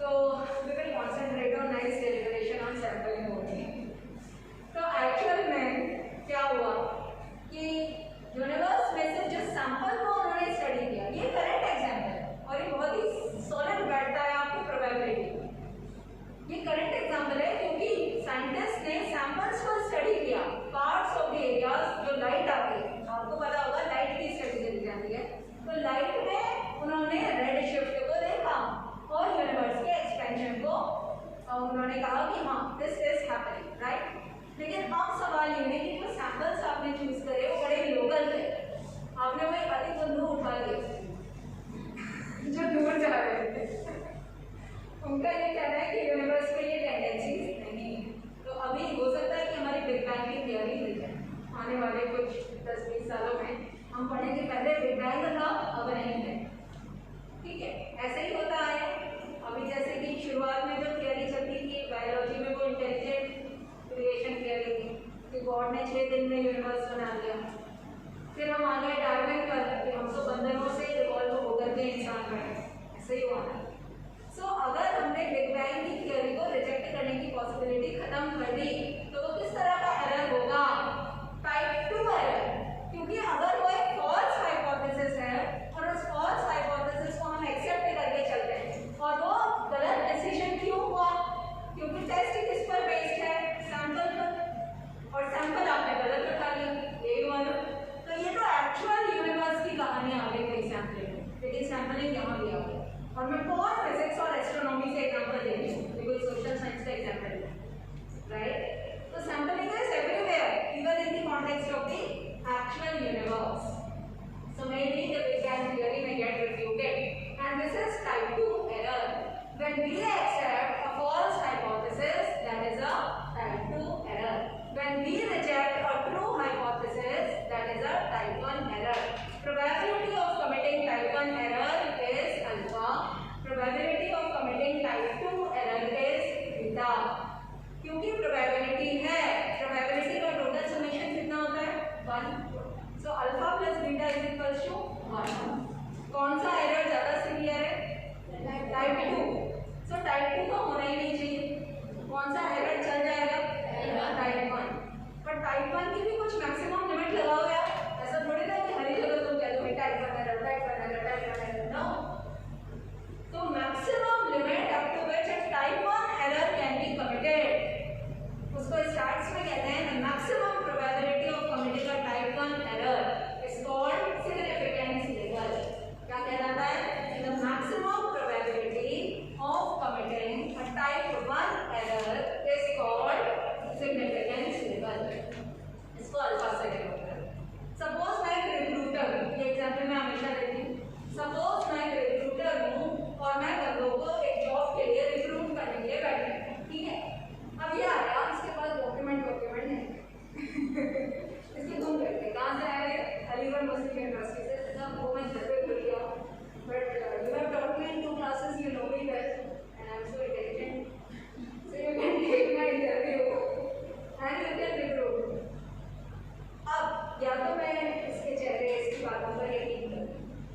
तो we will concentrate on nice deliberation on sampling only. तो एक्चुअल में क्या हुआ कि यूनिवर्स में से जो सैंपल को उन्होंने स्टडी किया, ये करेक्ट एग्जाम्पल है और ये बहुत ही सॉलिड बैठता है आपकी प्रोबेबिलिटी। ये करेक्ट एग्जाम्पल है क्योंकि साइंटिस्ट ने सैंपल्स को स्टडी किया, पार्ट्स ऑफ द एरियाज जो लाइट आती है, आपको पता होगा लाइट की स्टडी करी जाती है, तो लाइट में उन्होंने रेड शिफ्ट को देखा और यूनिवर्स के एक्सपेंशन को उन्होंने कहा कि हाँ दिस इज हैपनिंग, राइट। लेकिन अब सवाल ये है कि जो सैंपल्स आपने चूज करे वो बड़े लोकल थे, आपने वही अति बंधु उठा लिए जो दूर जा रहे थे। उनका ये कहना है कि यूनिवर्स में ये टेंडेंसीज नहीं है। तो अभी हो सकता है कि हमारी बिग बैंग की थियरी मिल जाए आने वाले कुछ 10-20 सालों में, हम पढ़ेंगे पहले बिग बैंग था अब नहीं है, ठीक है। ऐसे ही होता है। अभी जैसे कि शुरुआत में जो थियरी चलती थी बायोलॉजी में, वो इंटेलिजेंट क्रिएशन थियरी थी कि गॉड ने 6 दिन में यूनिवर्स बना दिया। फिर हम आ गए डार्विन पर कि हम तो बंदरों से इवॉल्व होकर के इंसान बने, ऐसे ही हुआ है। सो अगर हमने बिग बैंग की थियरी को रिजेक्ट करने की पॉसिबिलिटी खत्म कर दी तो वो किस तरह का एरर होगा? टाइप 2 एरर, क्योंकि अगर वो एक फॉल्स हाइपोथेसिस है और उस फॉल्स हाइपोथेसिस को हम एक्सेप्ट करके चलते हैं, और वो गलत डिसीजन क्यों हुआ? क्योंकि टेस्ट किस पर बेस्ड है? सैंपल पर, और सैंपल आपने गलत उठा लिया, यही हुआ ना। तो ये तो एक्चुअल यूनिवर्स की कहानी आ गई कई सैंपलिंग, लेकिन सैंपलिंग यहाँ भी आ गई। और मैं कोर फिजिक्स और एस्ट्रोनॉमी से एग्जांपल दे रही हूँ, कोई सोशल साइंस का एग्जांपल है, राइट। तो sampling is everywhere even in the context of the actual universe. So maybe the big bang theory may get refuted and this is type 2 error. When we accept a false hypothesis, that is a type 2 error. When we reject a true hypothesis, that is a type 1 error. Probability of committing type 1 error is alpha. Probability of committing type 2 error is beta. क्योंकि probability है, probability का total summation कितना होता है? 1. So alpha plus beta is equals to 1. कौन सा error ज़्यादा severe है? Type 2. So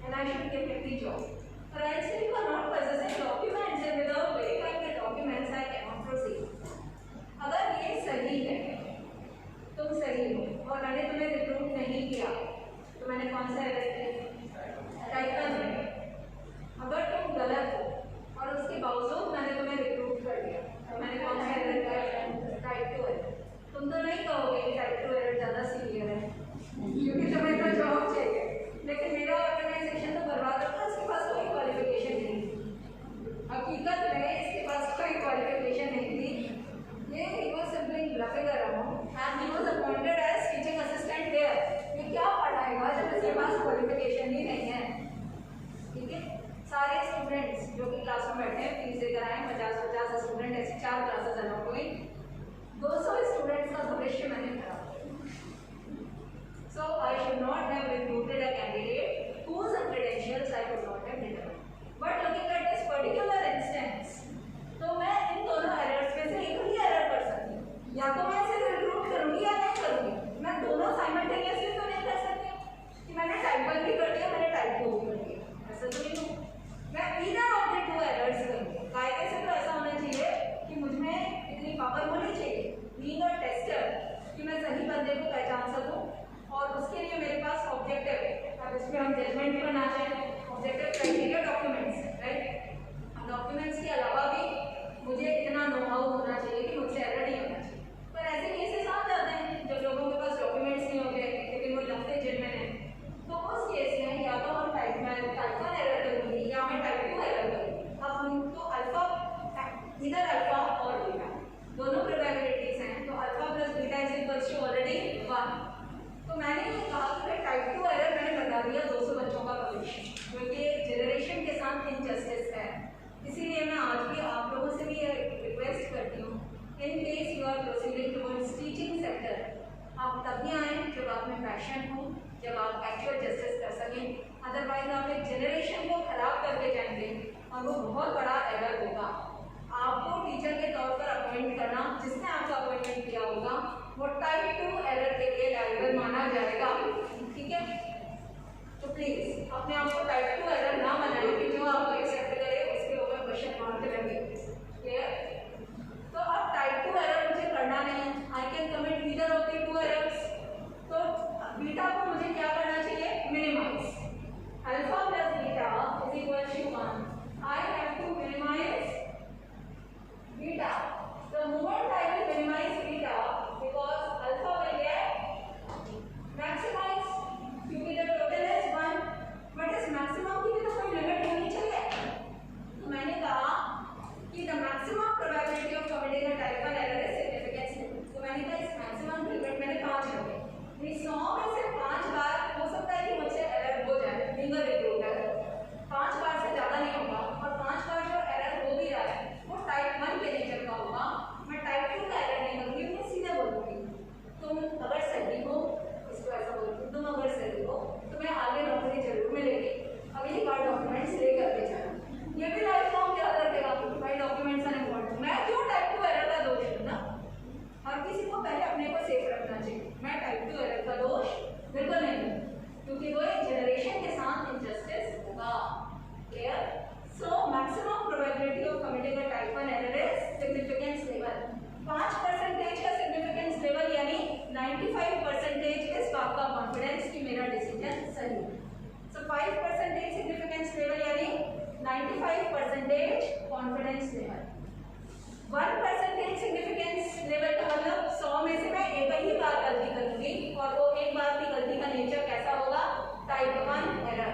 and I should give him the job. But I say you are not possessing documents and without verifying the documents I cannot proceed. अगर ये सही है, तुम सही हो और मैंने तुम्हें रिक्रूट नहीं किया, तो मैंने कौन सा एरर किया? टाइप का नहीं। अगर तुम गलत हो और उसके बावजूद मैंने तुम्हें रिक्रूट कर दिया, तो मैंने कौन सा एरर किया? Type 2 error. तुम तो नहीं कहोगे कि टाइप 2 एरर ज़्यादा सीवियर है, क्योंकि तुम्हें तो जॉब चाहिए, लेकिन मेरा ऑर्गेनाइजेशन तो बर्बाद होगा, उसके पास कोई क्वालिफिकेशन नहीं थी। हकीकत में इसके पास कोई क्वालिफिकेशन नहीं थी। ये he was simply bluffing around and he was appointed as teaching assistant there. ये क्या पढ़ाएगा जब इसके पास क्वालिफिकेशन ही नहीं है? ठीक है, सारे स्टूडेंट्स जो कि क्लास में बैठे हैं फीस देकर आए, 50-50 स्टूडेंट, ऐसी 4 क्लासेस अलॉट हुई, 200 स्टूडेंट्स का भविष्य मैंने खराब किया। So I should not have recruited a candidate whose credentials I could not have determined. But looking at this particular instance, तो मैं इन दोनों एरर्स में से एक ही एरर कर सकती हूँ, या तो मैं इसे रिक्रूट करूँगी या नहीं करूँगी। मैं दोनों साइमल्टेनियसली तो नहीं कर सकती कि मैंने टाइप 1 भी कर दिया, मैंने टाइप 2 भी कर दिया, ऐसा तो नहीं हो। मैं ईदर ऑफ द 2 एरर्स करूँगी। कायदे से तो ऐसा होना चाहिए कि मुझमें इतनी पावर होनी चाहिए, बीइंग अ टेस्टर, कि मैं सही बंदे को पहचान सकूँ, और उसके लिए मेरे पास ऑब्जेक्टिव है। अब इसमें हम जजमेंट भी बना रहे हैं, objective criteria documents, right. Documents के अलावा भी मुझे इतना नो हाउ होना चाहिए कि मुझसे एरर नहीं होना चाहिए। पर ऐसे केसेस आ जाते हैं जब लोगों के पास डॉक्यूमेंट्स नहीं होते लेकिन वो लगते जेन्युइन है, तो उस केस में या तो हम टाइप 1 एरर करूँगी या मैं टाइप 2 एरर करूँगी। अब हम तो अल्फा, इधर अल्फा और बीटा दोनों प्रोबेबिलिटीज हैं, तो alpha plus beta is equals to already 1। तो मैंने ये कहा कि टाइप 2 एरर मैंने बता दिया 200 बच्चों का भविष्य, जो कि जनरेशन के साथ इनजस्टिस है। इसीलिए मैं आज भी आप लोगों से भी रिक्वेस्ट करती हूँ, in case you are proceeding towards teaching sector, आप तब भी आएँ जब आप में पैशन हो, जब आप एक्चुअल जस्टिस कर सकें। अदरवाइज आप एक जनरेशन को खराब करके जाएंगे और वो बहुत बड़ा एरर होगा। आपको टीचर के तौर पर अपॉइंट करना, जिसने आपका अपॉइंटमेंट किया होगा, वो टाइप 2 एरर के लिए लायबल माना जाएगा। ठीक है, तो प्लीज़ अपने आप को टाइप 2 एरर ना बनाएं कि जो आपको एक्सेप्ट करे उसके ऊपर क्वेश्चन मारते रहेंगे। क्लियर? तो अब टाइप 2 एरर मुझे करना नहीं, I can commit either of the 2 errors. तो बीटा को मुझे क्या करना चाहिए? Minimise. Alpha plus beta is equal to 1। I have to minimise beta. The moment I will minimize beta, because alpha will get maximize, क्योंकि the total is 1, but इस maximum की भी तो कोई लिमिट होनी चाहिए। तो मैंने कहा कि the maximum probability of committing a type 1 error is significance। तो मैंने कहा इस maximum की लिमिट मैंने 5 रखी। 100 में से 5 बार हो सकता है कि मुझसे एरर हो जाए, फिंगर रिक्रूटर 5 बार से ज़्यादा नहीं होगा, और 5 बार जो एरर हो भी रहा है वो टाइप 1 के नेचर का होगा। मैं टाइप 2 का एरर नहीं करूँगी, मैं सीधे बोलूँगी तुम अगर सही हो, इसको ऐसा बोलूँगी, तुम अगर सही हो तो मैं आगे नौकरी जरूर मिलेगी, अगली बार डॉक्यूमेंट्स ले करके जाना। ये भी लाइफ लॉन्ग याद रखेगा, भाई डॉक्यूमेंट्स आर इम्पोर्टेंट। मैं क्यों टाइप 2 एरर का दोष दूँ ना? हर किसी को पहले अपने को सेफ रखना चाहिए। मैं टाइप 2 एरर का दोष बिल्कुल नहीं दूँ, क्योंकि वो एक जनरेशन के साथ इनजस्टिस होगा। Clear? So maximum probability of committing a type 1 error is significance level। 5% का significance level यानी 95% इस बात का कॉन्फिडेंस कि मेरा डिसीजन सही है। So 5% significance level यानी 95% कॉन्फिडेंस लेवल। 1% significance level का मतलब 100 में से मैं एक ही बार गलती करूंगी, और वो एक बार की गलती का नेचर कैसा होगा? Type 1 error.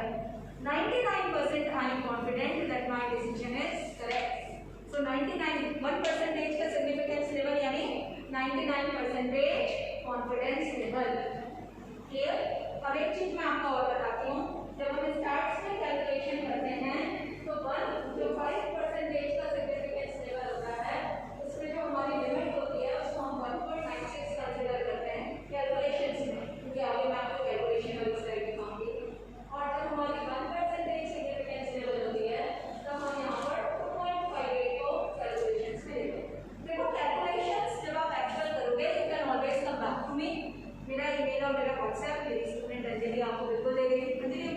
99% I am confident that my decision is correct। So 1% का significance level यानी 99% confidence level। Clear? अब एक चीज मैं आपको और बताती हूँ, जब हम स्टार्ट में कैलकुलेशन करते हैं तो जो 5% का significance level होता है, उसमें जो हमारी लिमिट होती है उसको हम 1.96 कंसिडर करते हैं कैलकुलेशंस में, क्योंकि आगे मैं आपको कैलकुलेशन वाली स्लाइड दिखाऊंगी। और जब हमारी 1% सिग्निफिकेंस लेवल होती है तब हम यहाँ पर 2.58 को कैलकुलेशंस में लेते हैं। देखो कैलकुलेशंस जब आप एक्चुअल करोगे you can always come back to me. मेरा ईमेल और मेरा व्हाट्सएप मेरी स्टूडेंट अंजलि आपको बिल्कुल दे देगी। अंजलि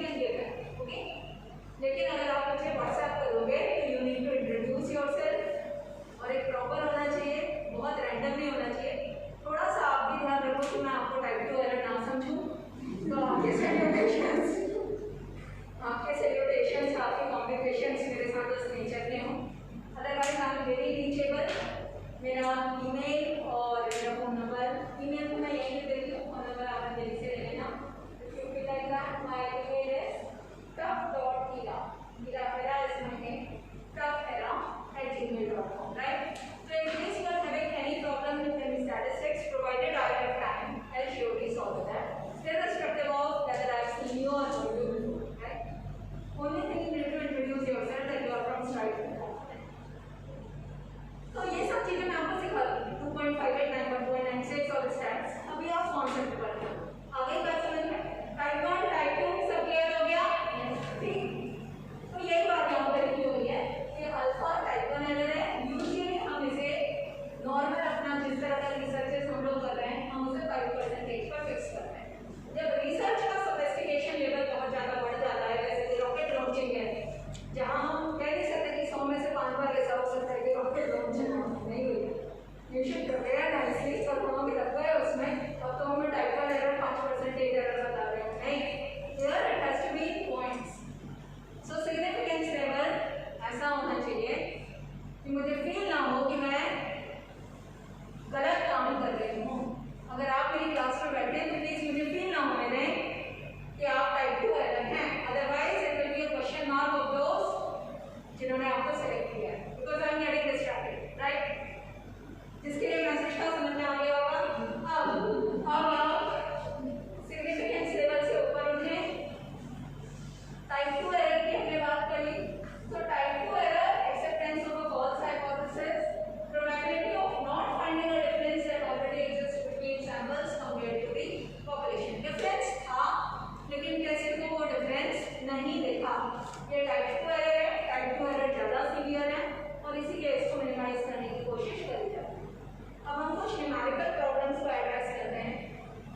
टाइप 2 एरर की हमने बात कर ली। तो type 2 error acceptance of a false hypothesis, probability of not finding a difference that already exist between samples compared to the population. Difference था लेकिन टेस्ट को वो डिफरेंस नहीं देखा। ये टाइप 2 एरर है। टाइप 2 एरर ज्यादा सीवियर है और इसीलिए इसको मिनिमाइज करने की कोशिश करी जाती है। अब हम कुछ न्यूमेरिकल प्रॉब्लम्स को एड्रेस करते हैं।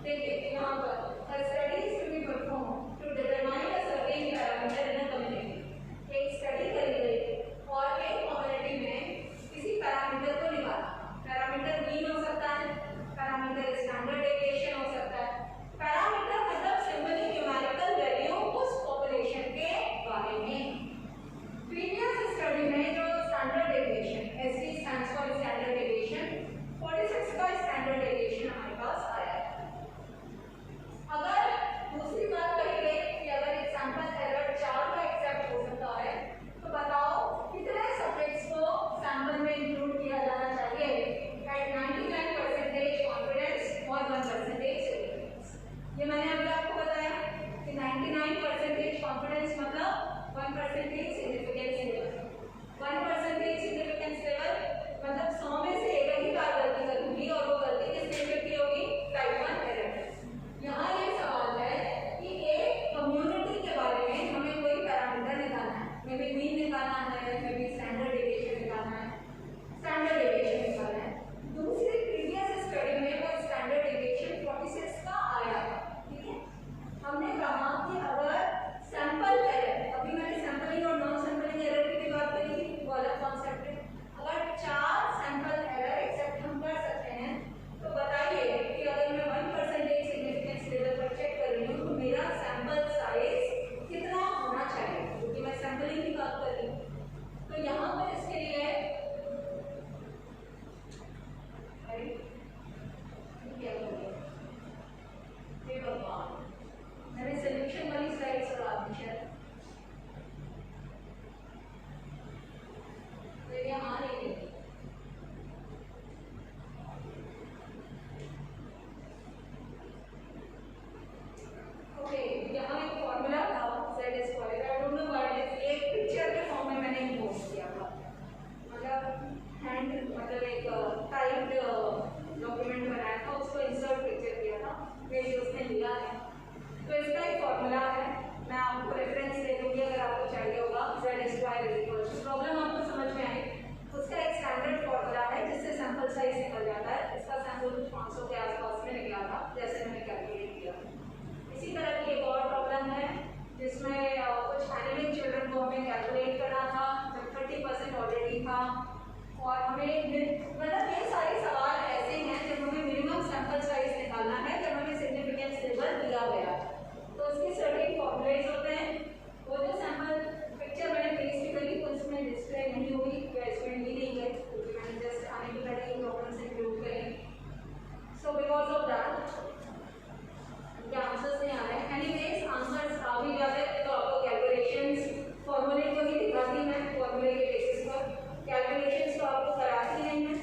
देखिए यहाँ पर studies to be performed to determine a certain parameter in a community। एक स्टडी करी गई और एक कम्युनिटी में किसी पैरामीटर को निकाला। पैरामीटर मीन हो सकता है, पैरामीटर स्टैंडर्ड डेविएशन हो सकता है। पैरामीटर मतलब सिंपली न्यूमेरिकल वैल्यू उस पॉपुलेशन के बारे में। प्रीवियस स्टडी में जो standard deviation, SD stands for standard deviation, 46 का स्टैंडर्ड डेविएशन हमारे पास आया है। अगर दूसरी बात कही गई कि अगर एग्जांपल एरर 4 का एक्सेप्ट हो सकता है तो बताओ कितने सब्जेक्ट्स को सैंपल में इंक्लूड किया जाना चाहिए एट 99% कॉन्फिडेंस और 1% सिग्निफिकेंस। ये मैंने अभी आपको बताया कि 99% कॉन्फिडेंस मतलब 1% सिग्निफिकेंस लेवल। 1% सिग्निफिकेंस लेवल मतलब 100 में से एक ही बार गलती करूंगी और वो गलती किस लेवल की होगी? Type 1 error. यहाँ ये सवाल है कि एक कम्युनिटी के बारे में हमें कोई पैरामीटर निकालना है, मे बी मीन निकालना है, मे बी स्टैंडर्ड डेविएशन निकालना है, स्टैंडर्ड डेविएशन निकालना है। दूसरी प्रीवियस स्टडी में वो स्टैंडर्ड डेविएशन 46 का आया है, ठीक है। हमने कहा कि अगर सैंपल एरर, अभी मैंने सैंपलिंग और नॉन सैंपलिंग एरर की भी बात करी थी, वो अलग कॉन्सेप्ट है। अगर 4 सैंपल एरर एक्सेप्ट हम कर सकते हैं तो बताइए कि अगर मैं 1% सिग्निफिकेंस लेवल पर चेक कर रही हूँ तो मेरा सैंपल साइज कितना होना चाहिए, क्योंकि मैं सैंपलिंग की बात कर रही हूँ। तो यहाँ पर इसके लिए क्या करेंगे? हे भगवान, मैंने सोल्यूशन वाली स्लाइड्स चला दी शायद, तो यहाँ नहीं। यहाँ एक फॉर्मूला था z square, I don't know what it is, एक पिक्चर के फॉर्म में मैंने पोस्ट किया था, मतलब एक टाइप्ड डॉक्यूमेंट बनाया था, उसको इंसर्ट पिक्चर किया था, मेरी उसने लिया है। तो इसका एक फॉर्मूला है, मैं आपको रेफरेंस दे दूंगी अगर आपको चाहिए होगा। z स्क्वायर प्रॉब्लम आपको समझ में आई, उसका एक स्टैंडर्ड फॉर्मूला है जिससे सैंपल साइज निकल जाता है। इसका सैंपल कुछ 500 के आसपास में निकला था जैसे मैंने कैलकुलेट किया। इसी तरह की एक और प्रॉब्लम है जिसमें कुछ एनिमिक चिल्ड्रन को हमें कैलकुलेट करना था जब 30% ऑलरेडी था, और हमें मतलब ये सारे सवाल ऐसे हैं जब हमें मिनिमम सैंपल साइज निकालना है, जब हमें सिग्निफिकेंस लेवल दिया गया तो उसके सर्टेन फॉर्मूलेज होते हैं। वो जो सैंपल पिक्चर मैंने पेस्ट करी तो उसमें डिस्प्ले नहीं हुई या इसमें ली नहीं गई क्योंकि मैंने जस्ट आने की पहले डॉक्यूमेंट्स इंक्लूड करें। सो बिकॉज ऑफ दैट क्या आंसर्स नहीं आ रहे हैं। एनीवेज आंसर्स आ भी जाते तो आपको कैलकुलेशंस फॉर्मूले को ही दिखाती मैं, फॉर्मूले के बेसिस पर कैलकुलेशंस तो आपको कराती नहीं है।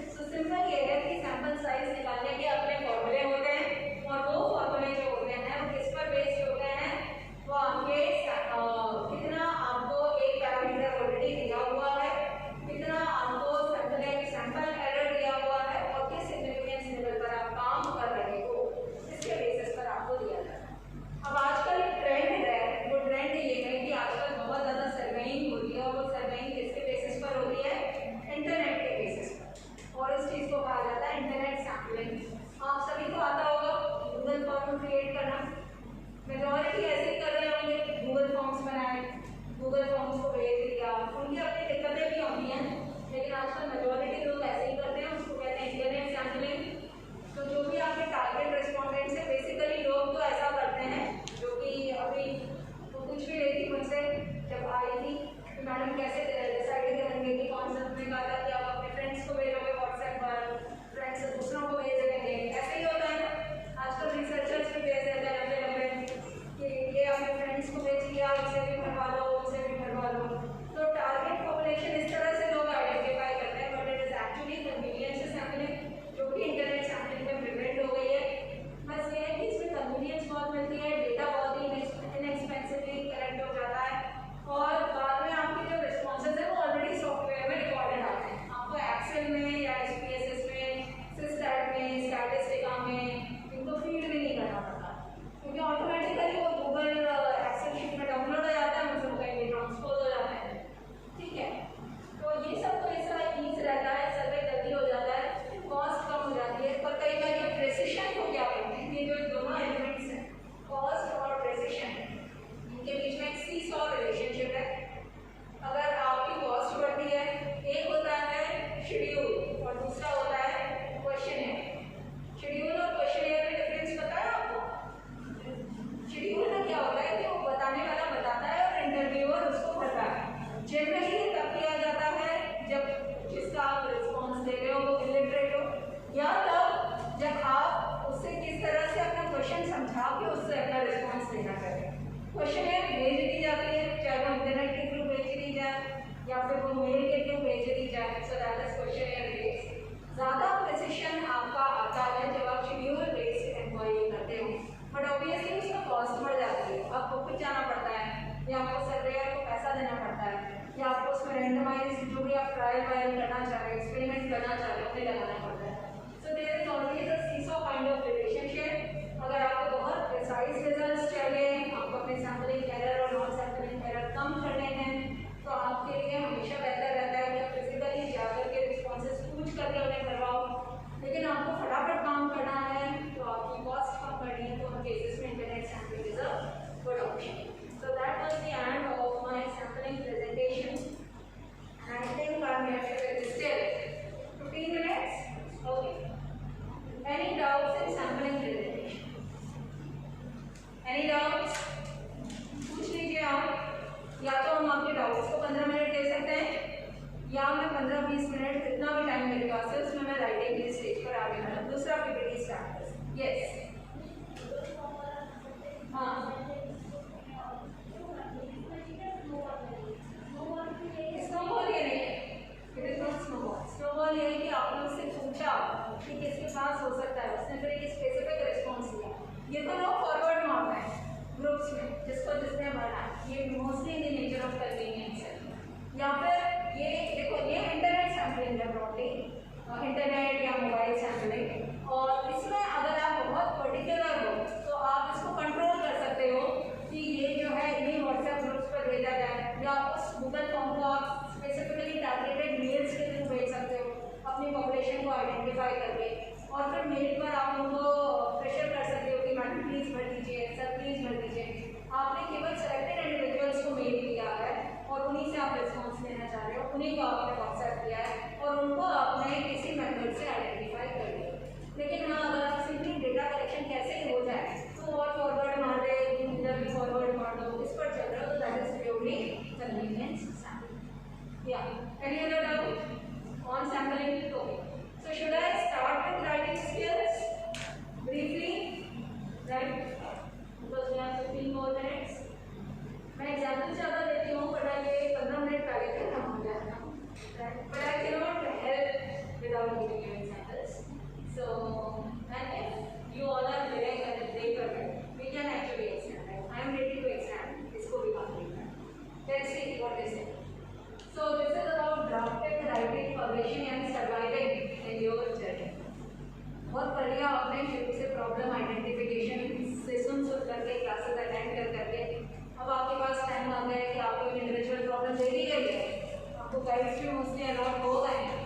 करना चाह रहे हो उन्हें लगाना पड़ता है. So there is always a seesaw kind of relationship. अगर आपको बहुत प्रिसाइज रिजल्ट्स चाहिए, आपको अपने सैम्पलिंग एरर और नॉन सैम्पलिंग एरर कम करने हैं, तो आपके लिए हमेशा बेहतर रहता है कि आप फिजिकली जाकर के रिस्पॉन्सेज पूछ करके उन्हें करवाओ. लेकिन आपको फटाफट काम करना है तो आपकी कॉस्ट कम करनी है, तो उन केसेस में internet sampling is a good option. So that was the end of my sampling presentation. And I think I'm here to still 15 minutes. Okay. Any doubts in sampling presentation? Any doubts? पूछ लीजिए आप. या तो हम आपके doubts को 15 minute दे सकते हैं, या मैं 15-20 मिनट जितना भी टाइम मेरे पास है उसमें मैं राइटिंग के स्टेज पर आगे बढ़ा दूसरा पीपीटी स्टार्ट कर सकती. यस. हाँ, स्नोबॉल ये नहीं है, it is not snowball. Snowball ये है कि आपने उससे पूछा कि किसके पास हो सकता है, उसने फिर एक स्पेसिफिक रिस्पॉन्स दिया. ये तो लोग फॉरवर्ड मारते हैं ग्रुप्स में, जिसको जिसने भरना है. ये mostly in the nature of convenience है. या फिर ये देखो, ये इंटरनेट सैम्पलिंग है ब्रॉडली, इंटरनेट या मोबाइल सैम्पलिंग. और इसमें अगर आप बहुत पर्टिकुलर हो तो आप इसको कंट्रोल कर सकते हो कि ये जो है इन्हीं व्हाट्सएप ग्रुप्स पर भेजा जाए, या उस गूगल फॉर्म को आप स्पेसिफिकली टारगेटेड मेल्स के थ्रू भेज सकते हो अपनी पॉपुलेशन को आइडेंटिफाई करके. और फिर मेल पर आप उनको प्रेशर कर सकते हो कि मैडम प्लीज़ भर दीजिए, सर प्लीज़ भर दीजिए. आपने केवल सेलेक्टेड इंडिविजुअल्स को मेल किया है और उन्हीं से आप रिस्पॉन्स लेना चाह रहे हो, उन्हीं को आपने व्हाट्सएप किया है और उनको आपने किसी मेथड से आइडेंटिफाई कर लिया. लेकिन हाँ, अगर आप सिंपली डेटा कलेक्शन कैसे हो जाए तो और फॉरवर्ड मार दे, इधर भी फॉरवर्ड मार दो, इस पर चल रहे हो, तो that is purely convenience sampling. या any other doubt on sampling? Okay. So should I start with writing skills briefly, right? Because we have 15 more minutes. मैं एग्जाम्पल ज़्यादा देती हूँ, but ये 15 मिनट पहले तक हम हो जाता हूँ, right? But I cannot help without giving you examples. So and if you all are willing and if they permit, we can actually examine. Right? I am ready to examine. इसको भी complete करना. Let's see what is it. So this is about drafting, writing, publishing and surviving in your journey. बहुत बढ़िया आपने शुरू से problem identification से सुन करके क्लासेस अटेंड करके अब आपके पास टाइम आ गया है कि आपको इंडिविजुअल प्रॉब्लम दे दी गई है, आपको गाइड्स भी मोस्टली अलॉट हो गए हैं.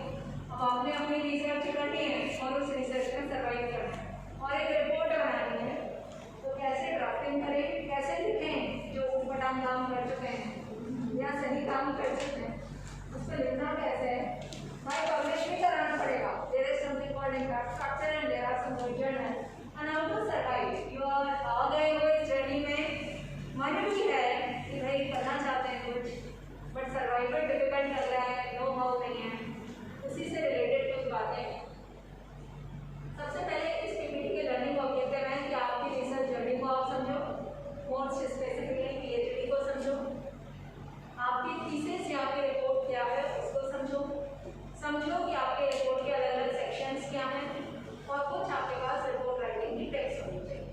अब आपने अपनी रिसर्च करनी है और उस रिसर्च में सर्वाइव करना है और एक रिपोर्ट बनानी है. तो कैसे ड्राफ्टिंग करें, कैसे लिखें जो ऊटपटांग काम कर चुके हैं या सही काम कर चुके हैं, उस पर लिखना कैसे है. भाई पब्लिश भी कराना पड़ेगा. There is something called impact factor and there are some journal and how to survive. You are आ गए हो इस जर्नी में, मन भी है कि भाई करना चाहते हैं कुछ, बट सर्वाइवल डिफिकल्ट लग रहा है, नो हाउ नहीं है. उसी से रिलेटेड कुछ बातें. सबसे पहले इस पीपीटी के लर्निंग ऑब्जेक्टिव है कि आपकी रिसर्च जर्नी को आप समझो, मोस्ट स्पेसिफिकली पीएचडी को समझो, आपकी थीसिस या आपकी रिपोर्ट क्या है उसको समझो कि आपके रिपोर्ट के अलग अलग सेक्शंस क्या हैं, और कुछ आपके पास रिपोर्ट राइटिंग की टिप्स होनी चाहिए.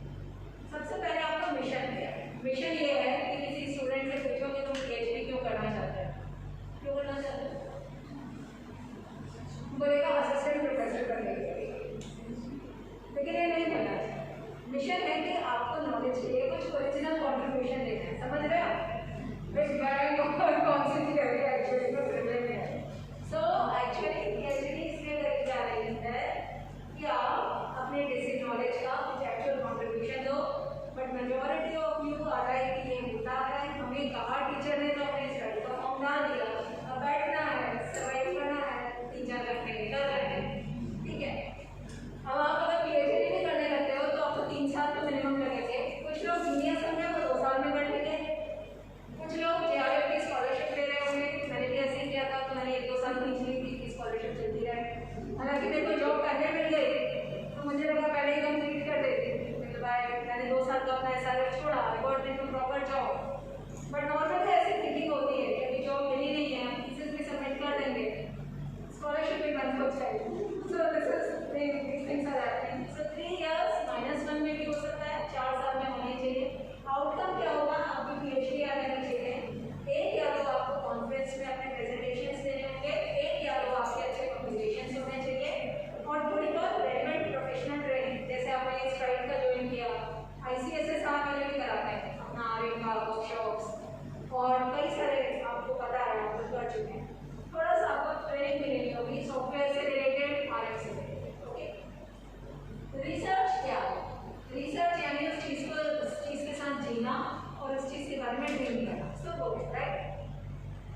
सबसे पहले आपका मिशन क्या है. मिशन ये है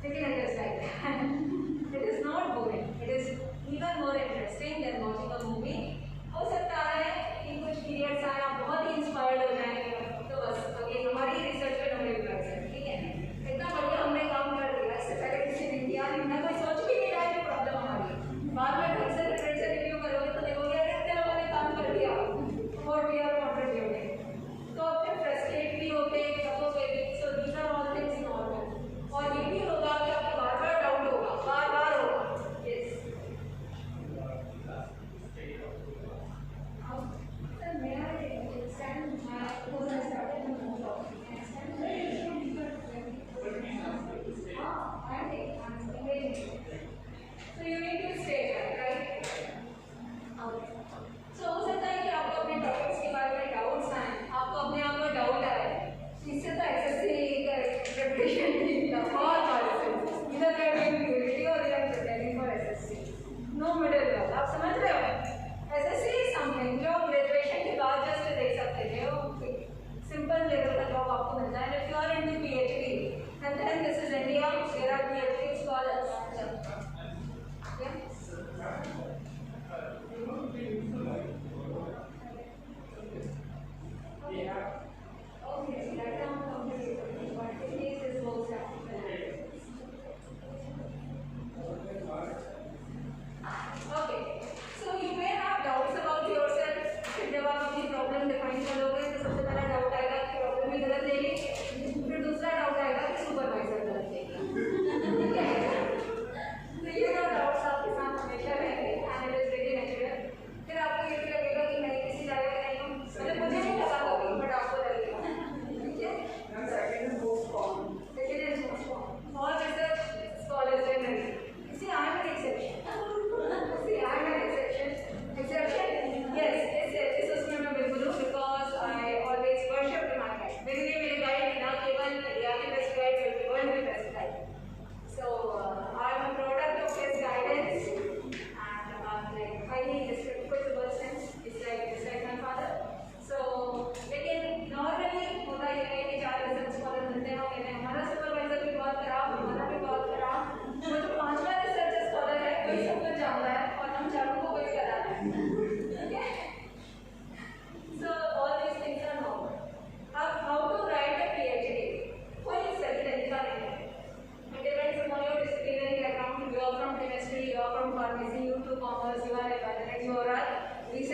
लेकिन it is like that. It is not boring. It is even more interesting than watching a movie. हो सकता है कि कुछ पीरियड्स आए आप बहुत ही इंस्पायर्ड हो जाएंगे, तो बस अगेन हमारी रिसर्च पे नंबर लग जाए, ठीक है। इतना बढ़िया हमने काम कर दिया, इससे पहले किसी ने किया नहीं, ना कोई सोच भी नहीं रहा है प्रॉब्लम हमारी। बाद में ढंग से फ्रेंड से रिव्यू करोगे तो देखोगे अरे इतने लोगों ने काम कर दिया और वी आर कॉन्ट्रीब्यूटिंग, तो आप फिर फ्रस्ट्रेट भी होते हैं। So these are all things normal. और ये भी होगा कि आपको बार बार डाउट होगा, बार बार होगा। Yes So you need to stay there, right? Okay. So हो सकता है कि आपको अपने टॉपिक्स के बारे में डाउट्स आए, आपको अपने आप में डाउट आए, इससे तो एसएससी का प्रिपरेशन नहीं था, बहुत बार इधर प्रिपरेटिंग और इधर preparing for SSC, no middle ground. आप समझ रहे हो? एसएससी इज समथिंग जो ग्रेजुएशन के बाद जस्ट देख सकते थे, वो सिंपल लेवल का जॉब आपको मिलता है। If you are in the PhD and then this is India, there are PhD scholars. हमारा भी बहुत खराब, वो जो 5वां रिसर्च स्कॉलर है वही सब कुछ जानता है।